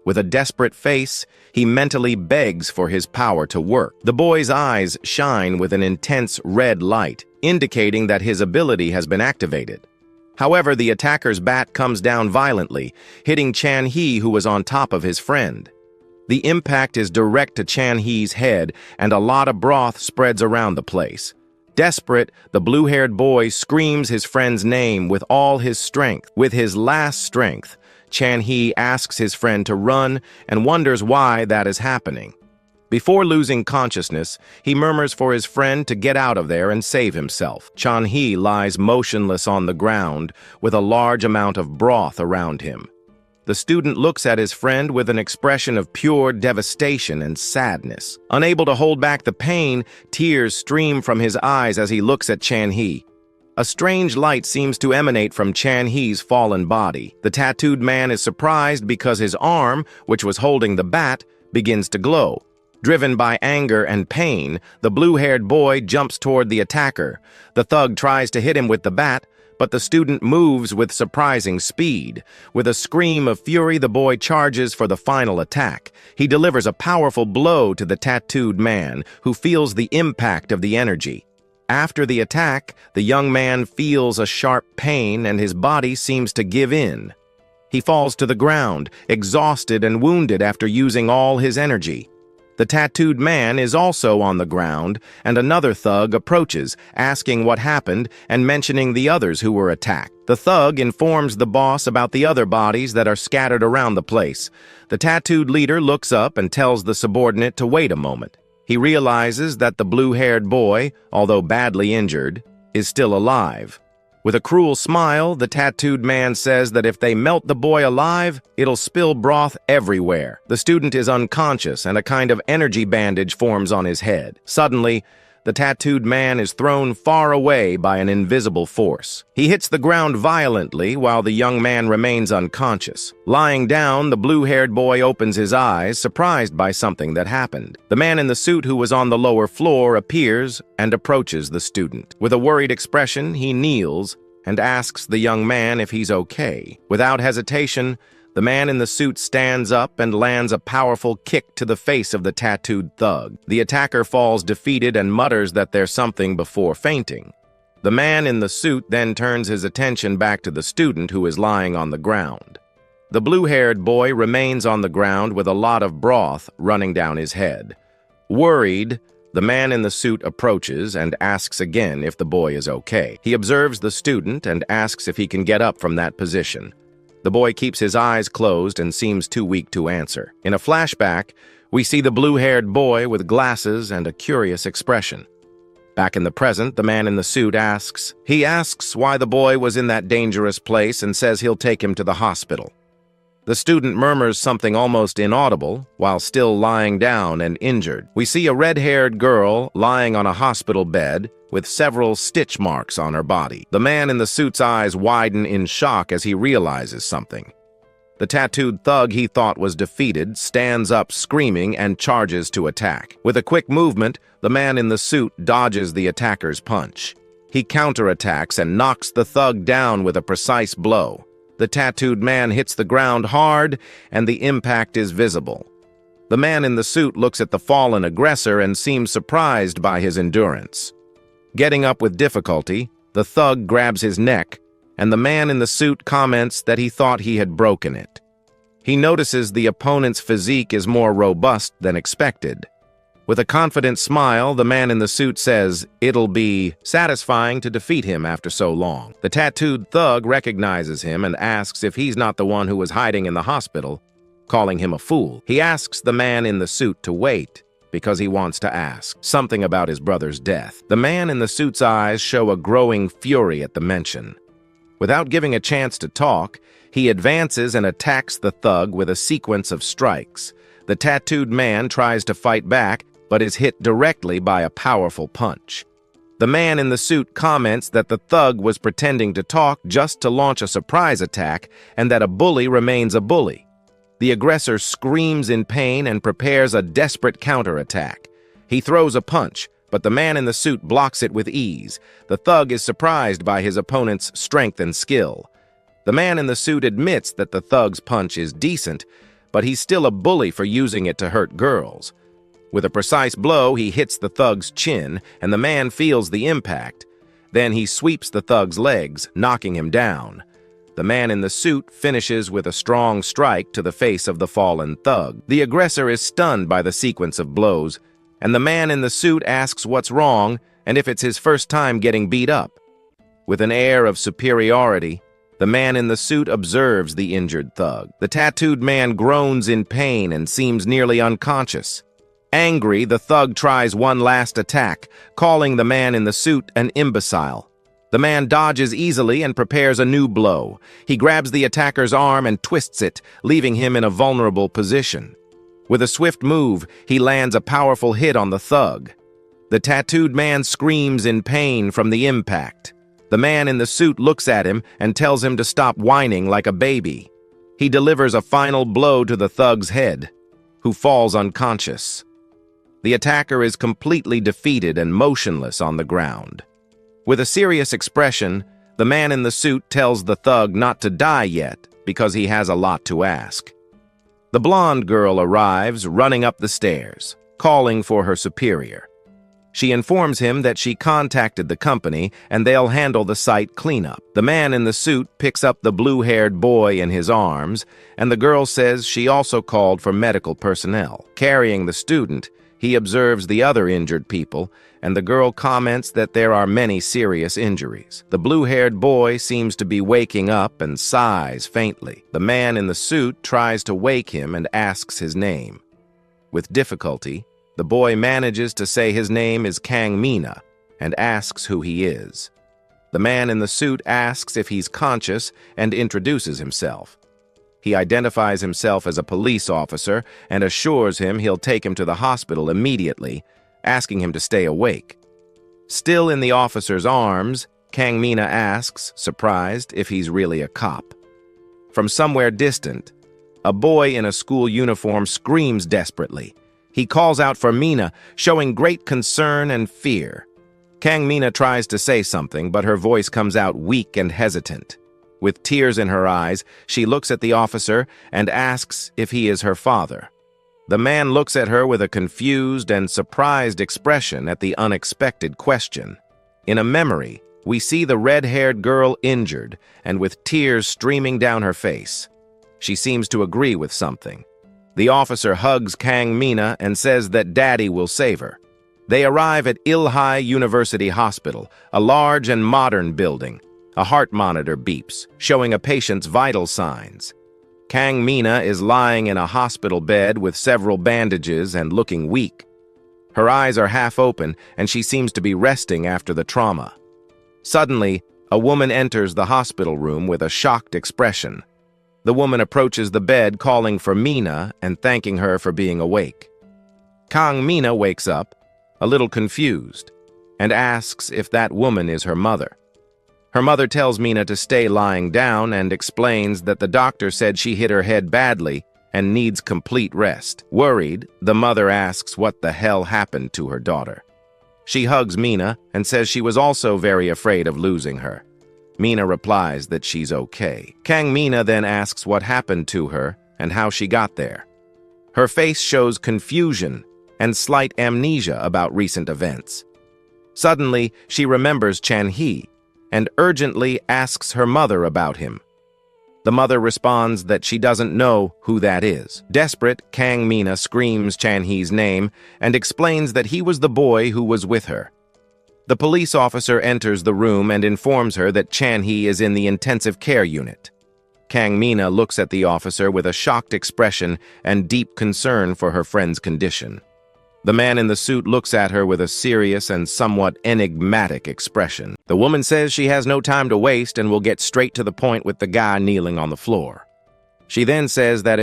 With a desperate face, he mentally begs for his power to work. The boy's eyes shine with an intense red light, indicating that his ability has been activated. However, the attacker's bat comes down violently, hitting Chan-hee, who was on top of his friend. The impact is direct to Chan-hee's head, and a lot of broth spreads around the place. Desperate, the blue-haired boy screams his friend's name with all his strength. With his last strength, Chan-hee asks his friend to run and wonders why that is happening. Before losing consciousness, he murmurs for his friend to get out of there and save himself. Chan-hee lies motionless on the ground with a large amount of broth around him. The student looks at his friend with an expression of pure devastation and sadness. Unable to hold back the pain, tears stream from his eyes as he looks at Chan-hee. A strange light seems to emanate from Chan-hee's fallen body. The tattooed man is surprised because his arm, which was holding the bat, begins to glow. Driven by anger and pain, the blue-haired boy jumps toward the attacker. The thug tries to hit him with the bat, but the student moves with surprising speed. With a scream of fury, the boy charges for the final attack. He delivers a powerful blow to the tattooed man, who feels the impact of the energy. After the attack, the young man feels a sharp pain and his body seems to give in. He falls to the ground, exhausted and wounded after using all his energy. The tattooed man is also on the ground, and another thug approaches, asking what happened and mentioning the others who were attacked. The thug informs the boss about the other bodies that are scattered around the place. The tattooed leader looks up and tells the subordinate to wait a moment. He realizes that the blue-haired boy, although badly injured, is still alive. With a cruel smile, the tattooed man says that if they melt the boy alive, it'll spill broth everywhere. The student is unconscious and a kind of energy bandage forms on his head. Suddenly, the tattooed man is thrown far away by an invisible force. He hits the ground violently while the young man remains unconscious. Lying down, the blue-haired boy opens his eyes, surprised by something that happened. The man in the suit who was on the lower floor appears and approaches the student. With a worried expression, he kneels and asks the young man if he's okay. Without hesitation, the man in the suit stands up and lands a powerful kick to the face of the tattooed thug. The attacker falls defeated and mutters that there's something before fainting. The man in the suit then turns his attention back to the student who is lying on the ground. The blue-haired boy remains on the ground with a lot of broth running down his head. Worried, the man in the suit approaches and asks again if the boy is okay. He observes the student and asks if he can get up from that position. The boy keeps his eyes closed and seems too weak to answer. In a flashback, we see the blue-haired boy with glasses and a curious expression. Back in the present, the man in the suit asks why the boy was in that dangerous place and says he'll take him to the hospital. The student murmurs something almost inaudible while still lying down and injured. We see a red-haired girl lying on a hospital bed with several stitch marks on her body. The man in the suit's eyes widen in shock as he realizes something. The tattooed thug he thought was defeated stands up screaming and charges to attack. With a quick movement, the man in the suit dodges the attacker's punch. He counterattacks and knocks the thug down with a precise blow. The tattooed man hits the ground hard, and the impact is visible. The man in the suit looks at the fallen aggressor and seems surprised by his endurance. Getting up with difficulty, the thug grabs his neck, and the man in the suit comments that he thought he had broken it. He notices the opponent's physique is more robust than expected. With a confident smile, the man in the suit says it'll be satisfying to defeat him after so long. The tattooed thug recognizes him and asks if he's not the one who was hiding in the hospital, calling him a fool. He asks the man in the suit to wait because he wants to ask something about his brother's death. The man in the suit's eyes show a growing fury at the mention. Without giving a chance to talk, he advances and attacks the thug with a sequence of strikes. The tattooed man tries to fight back, but is hit directly by a powerful punch. The man in the suit comments that the thug was pretending to talk just to launch a surprise attack and that a bully remains a bully. The aggressor screams in pain and prepares a desperate counterattack. He throws a punch, but the man in the suit blocks it with ease. The thug is surprised by his opponent's strength and skill. The man in the suit admits that the thug's punch is decent, but he's still a bully for using it to hurt girls. With a precise blow, he hits the thug's chin, and the man feels the impact. Then he sweeps the thug's legs, knocking him down. The man in the suit finishes with a strong strike to the face of the fallen thug. The aggressor is stunned by the sequence of blows, and the man in the suit asks what's wrong and if it's his first time getting beat up. With an air of superiority, the man in the suit observes the injured thug. The tattooed man groans in pain and seems nearly unconscious. Angry, the thug tries one last attack, calling the man in the suit an imbecile. The man dodges easily and prepares a new blow. He grabs the attacker's arm and twists it, leaving him in a vulnerable position. With a swift move, he lands a powerful hit on the thug. The tattooed man screams in pain from the impact. The man in the suit looks at him and tells him to stop whining like a baby. He delivers a final blow to the thug's head, who falls unconscious. The attacker is completely defeated and motionless on the ground. With a serious expression, the man in the suit tells the thug not to die yet because he has a lot to ask. The blonde girl arrives, running up the stairs, calling for her superior. She informs him that she contacted the company and they'll handle the site cleanup. The man in the suit picks up the blue-haired boy in his arms, and the girl says she also called for medical personnel. Carrying the student, he observes the other injured people, and the girl comments that there are many serious injuries. The blue-haired boy seems to be waking up and sighs faintly. The man in the suit tries to wake him and asks his name. With difficulty, the boy manages to say his name is Kang Mina and asks who he is. The man in the suit asks if he's conscious and introduces himself. He identifies himself as a police officer and assures him he'll take him to the hospital immediately, asking him to stay awake. Still in the officer's arms, Kang Mina asks, surprised, if he's really a cop. From somewhere distant, a boy in a school uniform screams desperately. He calls out for Mina, showing great concern and fear. Kang Mina tries to say something, but her voice comes out weak and hesitant. With tears in her eyes, she looks at the officer and asks if he is her father. The man looks at her with a confused and surprised expression at the unexpected question. In a memory, we see the red-haired girl injured and with tears streaming down her face. She seems to agree with something. The officer hugs Kang Mina and says that Daddy will save her. They arrive at Ilhai University Hospital, a large and modern building. A heart monitor beeps, showing a patient's vital signs. Kang Mina is lying in a hospital bed with several bandages and looking weak. Her eyes are half open, and she seems to be resting after the trauma. Suddenly, a woman enters the hospital room with a shocked expression. The woman approaches the bed, calling for Mina and thanking her for being awake. Kang Mina wakes up, a little confused, and asks if that woman is her mother. Her mother tells Mina to stay lying down and explains that the doctor said she hit her head badly and needs complete rest. Worried, the mother asks what the hell happened to her daughter. She hugs Mina and says she was also very afraid of losing her. Mina replies that she's okay. Kang Mina then asks what happened to her and how she got there. Her face shows confusion and slight amnesia about recent events. Suddenly, she remembers Chan-hee and urgently asks her mother about him. The mother responds that she doesn't know who that is. Desperate, Kang Mina screams Chan-hee's name and explains that he was the boy who was with her. The police officer enters the room and informs her that Chan-hee is in the intensive care unit. Kang Mina looks at the officer with a shocked expression and deep concern for her friend's condition. The man in the suit looks at her with a serious and somewhat enigmatic expression. The woman says she has no time to waste and will get straight to the point with the guy kneeling on the floor. She then says that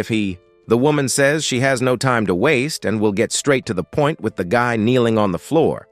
The woman says she has no time to waste and will get straight to the point with the guy kneeling on the floor.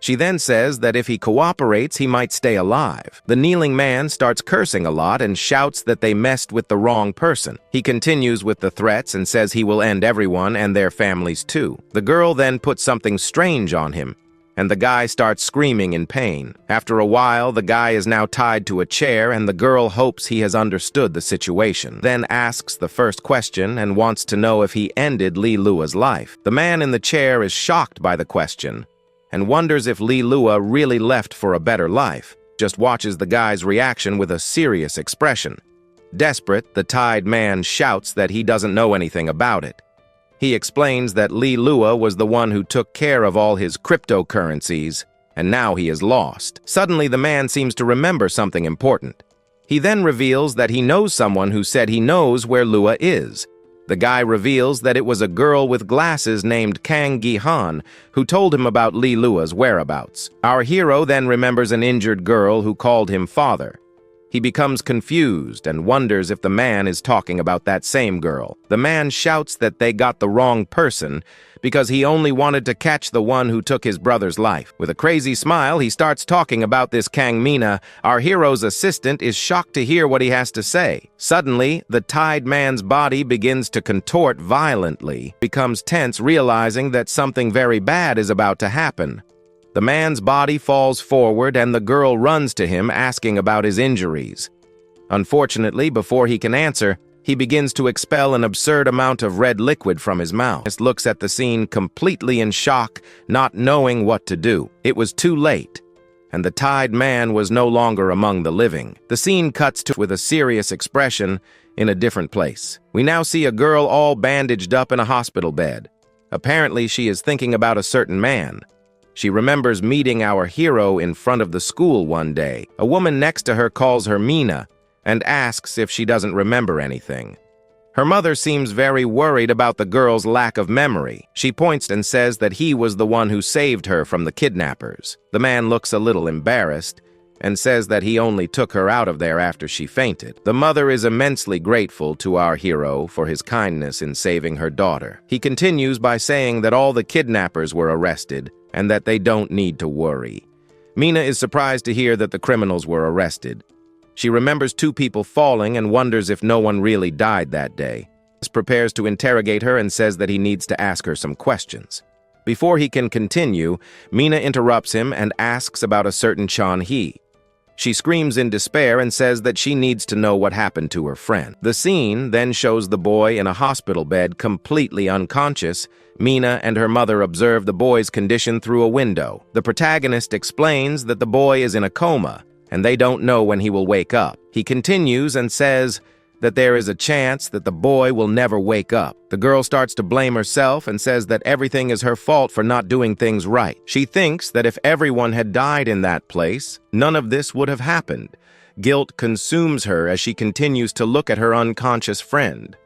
She then says that if he cooperates, he might stay alive. The kneeling man starts cursing a lot and shouts that they messed with the wrong person. He continues with the threats and says he will end everyone and their families too. The girl then puts something strange on him, and the guy starts screaming in pain. After a while, the guy is now tied to a chair, and the girl hopes he has understood the situation. Then asks the first question and wants to know if he ended Li Lua's life. The man in the chair is shocked by the question and wonders if Li Lua really left for a better life. Just watches the guy's reaction with a serious expression. Desperate, the tied man shouts that he doesn't know anything about it. He explains that Li Lua was the one who took care of all his cryptocurrencies, and now he is lost. Suddenly, the man seems to remember something important. He then reveals that he knows someone who said he knows where Lua is. The guy reveals that it was a girl with glasses named Kang Gi-han who told him about Li Lua's whereabouts. Our hero then remembers an injured girl who called him father. He becomes confused and wonders if the man is talking about that same girl. The man shouts that they got the wrong person because he only wanted to catch the one who took his brother's life. With a crazy smile, he starts talking about this Kang Mina. Our hero's assistant is shocked to hear what he has to say. Suddenly, the tied man's body begins to contort violently, becomes tense, realizing that something very bad is about to happen. The man's body falls forward and the girl runs to him asking about his injuries. Unfortunately, before he can answer, he begins to expel an absurd amount of red liquid from his mouth. He looks at the scene completely in shock, not knowing what to do. It was too late, and the tied man was no longer among the living. The scene cuts to with a serious expression in a different place. We now see a girl all bandaged up in a hospital bed. Apparently, she is thinking about a certain man. She remembers meeting our hero in front of the school one day. A woman next to her calls her Mina and asks if she doesn't remember anything. Her mother seems very worried about the girl's lack of memory. She points and says that he was the one who saved her from the kidnappers. The man looks a little embarrassed and says that he only took her out of there after she fainted. The mother is immensely grateful to our hero for his kindness in saving her daughter. He continues by saying that all the kidnappers were arrested and that they don't need to worry. Mina is surprised to hear that the criminals were arrested. She remembers 2 people falling and wonders if no one really died that day. He prepares to interrogate her and says that he needs to ask her some questions. Before he can continue, Mina interrupts him and asks about a certain Chan-hee. She screams in despair and says that she needs to know what happened to her friend. The scene then shows the boy in a hospital bed completely unconscious. Mina and her mother observe the boy's condition through a window. The protagonist explains that the boy is in a coma and they don't know when he will wake up. He continues and says that there is a chance that the boy will never wake up. The girl starts to blame herself and says that everything is her fault for not doing things right. She thinks that if everyone had died in that place, none of this would have happened. Guilt consumes her as she continues to look at her unconscious friend.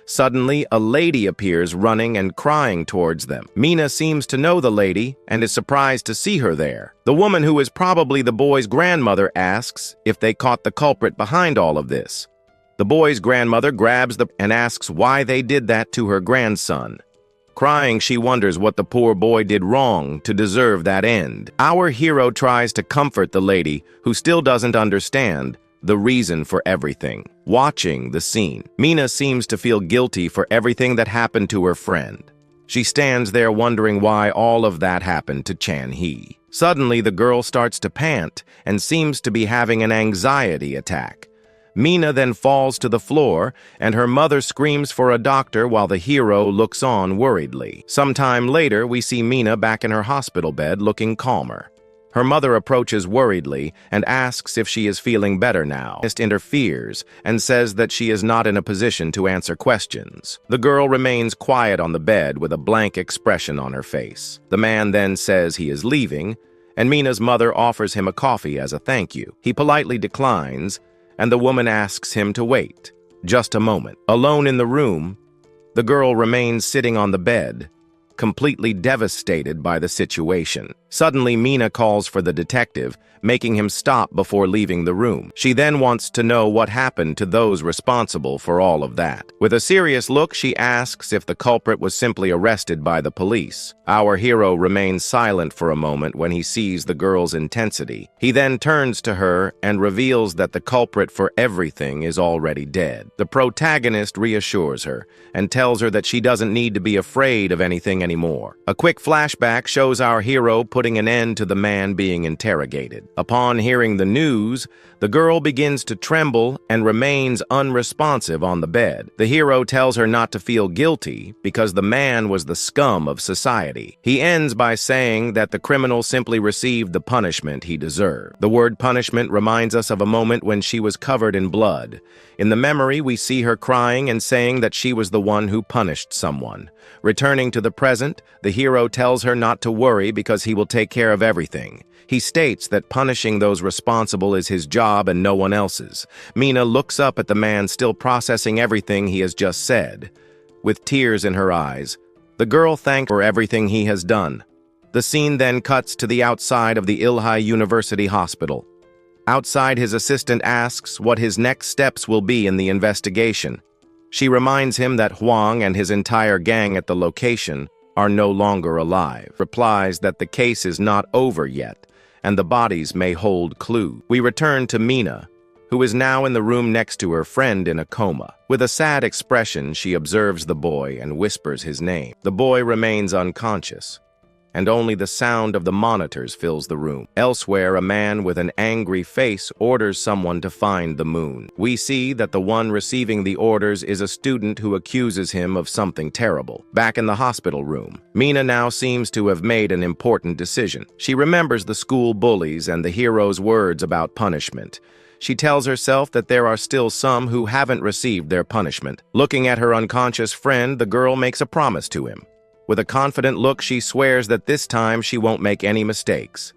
Suddenly, a lady appears running and crying towards them. Mina seems to know the lady and is surprised to see her there. The woman, who is probably the boy's grandmother, asks if they caught the culprit behind all of this. The boy's grandmother grabs and asks why they did that to her grandson. Crying, she wonders what the poor boy did wrong to deserve that end. Our hero tries to comfort the lady, who still doesn't understand the reason for everything. Watching the scene, Mina seems to feel guilty for everything that happened to her friend. She stands there wondering why all of that happened to Chan-hee. Suddenly, the girl starts to pant and seems to be having an anxiety attack. Mina then falls to the floor, and her mother screams for a doctor while the hero looks on worriedly. Sometime later, we see Mina back in her hospital bed looking calmer. Her mother approaches worriedly and asks if she is feeling better now. Protagonist interferes and says that she is not in a position to answer questions. The girl remains quiet on the bed with a blank expression on her face. The man then says he is leaving, and Mina's mother offers him a coffee as a thank you. He politely declines, and the woman asks him to wait. Just a moment. Alone in the room, the girl remains sitting on the bed, completely devastated by the situation. Suddenly, Mina calls for the detective, making him stop before leaving the room. She then wants to know what happened to those responsible for all of that. With a serious look, she asks if the culprit was simply arrested by the police. Our hero remains silent for a moment when he sees the girl's intensity. He then turns to her and reveals that the culprit for everything is already dead. The protagonist reassures her and tells her that she doesn't need to be afraid of anything anymore. A quick flashback shows our hero putting an end to the man being interrogated. Upon hearing the news, the girl begins to tremble and remains unresponsive on the bed. The hero tells her not to feel guilty because the man was the scum of society. He ends by saying that the criminal simply received the punishment he deserved. The word punishment reminds us of a moment when she was covered in blood. In the memory, we see her crying and saying that she was the one who punished someone. Returning to the present, the hero tells her not to worry because he will take care of everything. He states that punishing those responsible is his job and no one else's. Mina looks up at the man still processing everything he has just said. With tears in her eyes, the girl thanks for everything he has done. The scene then cuts to the outside of the Ilhai University Hospital. Outside, his assistant asks what his next steps will be in the investigation. She reminds him that Huang and his entire gang at the location are no longer alive. Replies that the case is not over yet, and the bodies may hold clues. We return to Mina, who is now in the room next to her friend in a coma. With a sad expression, she observes the boy and whispers his name. The boy remains unconscious, and only the sound of the monitors fills the room. Elsewhere, a man with an angry face orders someone to find the moon. We see that the one receiving the orders is a student who accuses him of something terrible. Back in the hospital room, Mina now seems to have made an important decision. She remembers the school bullies and the hero's words about punishment. She tells herself that there are still some who haven't received their punishment. Looking at her unconscious friend, the girl makes a promise to him. With a confident look, she swears that this time she won't make any mistakes.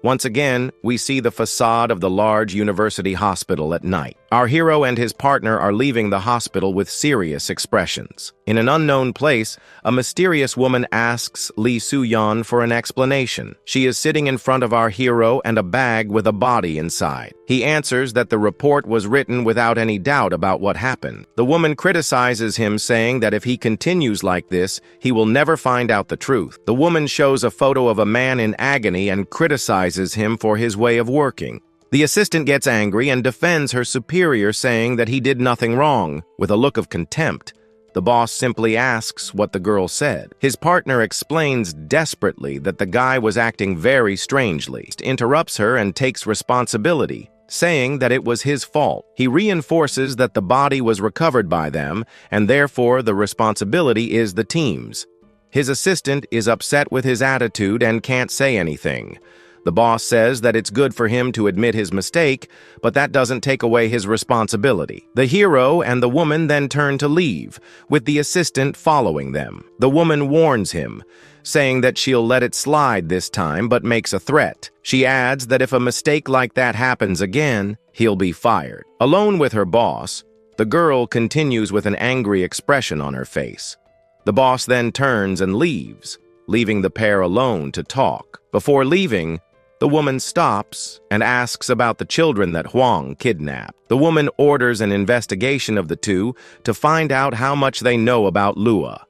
Once again, we see the facade of the large university hospital at night. Our hero and his partner are leaving the hospital with serious expressions. In an unknown place, a mysterious woman asks Lee Soo-yeon for an explanation. She is sitting in front of our hero and a bag with a body inside. He answers that the report was written without any doubt about what happened. The woman criticizes him, saying that if he continues like this, he will never find out the truth. The woman shows a photo of a man in agony and criticizes him for his way of working. The assistant gets angry and defends her superior, saying that he did nothing wrong. With a look of contempt, the boss simply asks what the girl said. His partner explains desperately that the guy was acting very strangely. He interrupts her and takes responsibility, saying that it was his fault. He reinforces that the body was recovered by them, and therefore the responsibility is the team's. His assistant is upset with his attitude and can't say anything. The boss says that it's good for him to admit his mistake, but that doesn't take away his responsibility. The hero and the woman then turn to leave, with the assistant following them. The woman warns him, saying that she'll let it slide this time, but makes a threat. She adds that if a mistake like that happens again, he'll be fired. Alone with her boss, the girl continues with an angry expression on her face. The boss then turns and leaves, leaving the pair alone to talk. Before leaving, the woman stops and asks about the children that Huang kidnapped. The woman orders an investigation of the two to find out how much they know about Lua.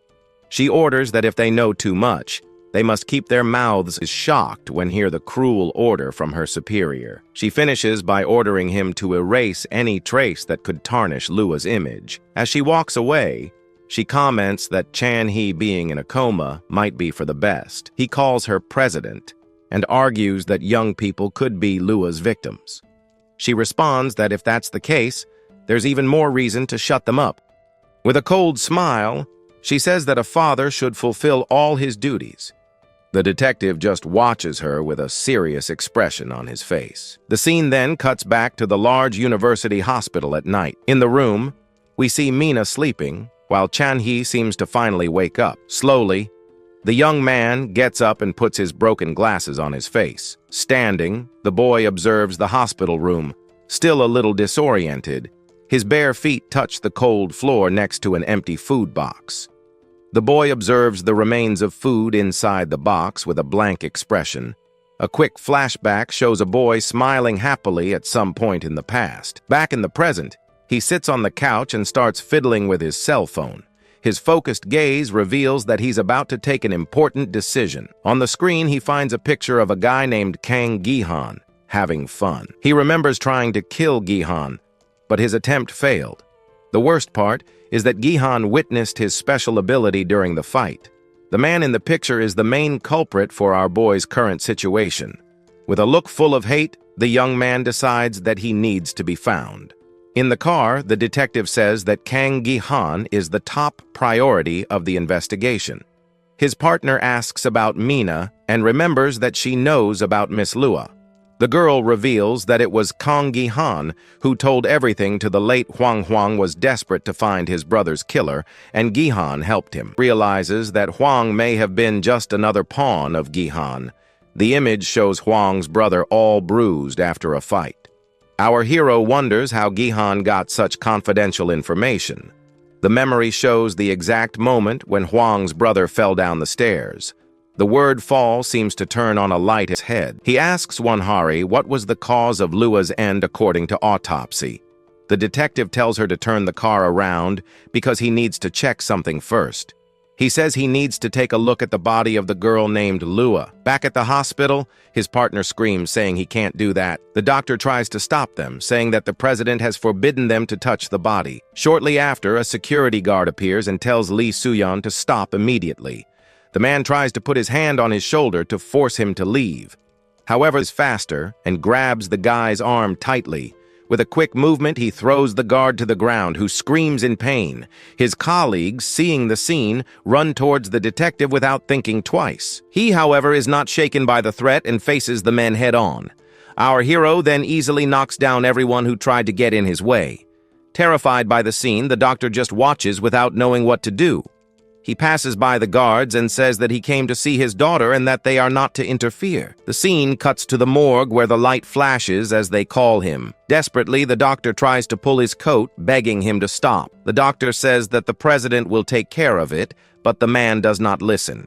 She orders that if they know too much, they must keep their mouths shocked when hear the cruel order from her superior. She finishes by ordering him to erase any trace that could tarnish Lua's image. As she walks away, She comments that Chan-hee being in a coma might be for the best. He calls her president and argues that young people could be Lua's victims. She responds that if that's the case, there's even more reason to shut them up. With a cold smile, she says that a father should fulfill all his duties. The detective just watches her with a serious expression on his face. The scene then cuts back to the large university hospital at night. In the room, we see Mina sleeping, while Chan-hee seems to finally wake up. Slowly, the young man gets up and puts his broken glasses on his face. Standing, the boy observes the hospital room, still a little disoriented. His bare feet touch the cold floor next to an empty food box. The boy observes the remains of food inside the box with a blank expression. A quick flashback shows a boy smiling happily at some point in the past. Back in the present, he sits on the couch and starts fiddling with his cell phone. His focused gaze reveals that he's about to take an important decision. On the screen, he finds a picture of a guy named Kang Gi-han having fun. He remembers trying to kill Gi-han, but his attempt failed. The worst part is that Gi-han witnessed his special ability during the fight. The man in the picture is the main culprit for our boy's current situation. With a look full of hate, the young man decides that he needs to be found. In the car, the detective says that Kang Gi-han is the top priority of the investigation. His partner asks about Mina and remembers that she knows about Miss Lua. The girl reveals that it was Kang Gi-han who told everything to the late Huang was desperate to find his brother's killer, and Gi-han helped him. Realizes that Huang may have been just another pawn of Gi-han. The image shows Huang's brother all bruised after a fight. Our hero wonders how Gi-han got such confidential information. The memory shows the exact moment when Huang's brother fell down the stairs. The word fall seems to turn on a light in his head. He asks Wanhari what was the cause of Lua's end according to autopsy. The detective tells her to turn the car around because he needs to check something first. He says he needs to take a look at the body of the girl named Lua. Back at the hospital, his partner screams, saying he can't do that. The doctor tries to stop them, saying that the president has forbidden them to touch the body. Shortly after, a security guard appears and tells Lee Suyeon to stop immediately. The man tries to put his hand on his shoulder to force him to leave. However, is faster and grabs the guy's arm tightly. With a quick movement, he throws the guard to the ground, who screams in pain. His colleagues, seeing the scene, run towards the detective without thinking twice. He, however, is not shaken by the threat and faces the men head-on. Our hero then easily knocks down everyone who tried to get in his way. Terrified by the scene, the doctor just watches without knowing what to do. He passes by the guards and says that he came to see his daughter and that they are not to interfere. The scene cuts to the morgue where the light flashes as they call him. Desperately, the doctor tries to pull his coat, begging him to stop. The doctor says that the president will take care of it, but the man does not listen.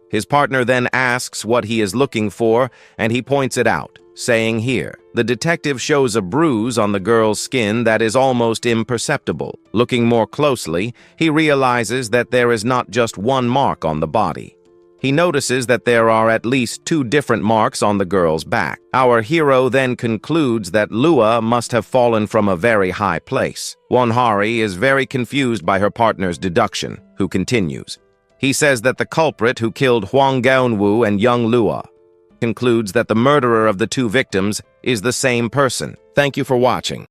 His partner then asks what he is looking for, and he points it out, saying here. The detective shows a bruise on the girl's skin that is almost imperceptible. Looking more closely, he realizes that there is not just one mark on the body. He notices that there are at least 2 different marks on the girl's back. Our hero then concludes that Lua must have fallen from a very high place. Wanhari is very confused by her partner's deduction, who continues. He says that the culprit who killed Huang Gaonwu and young Lua concludes that the murderer of the 2 victims is the same person. Thank you for watching.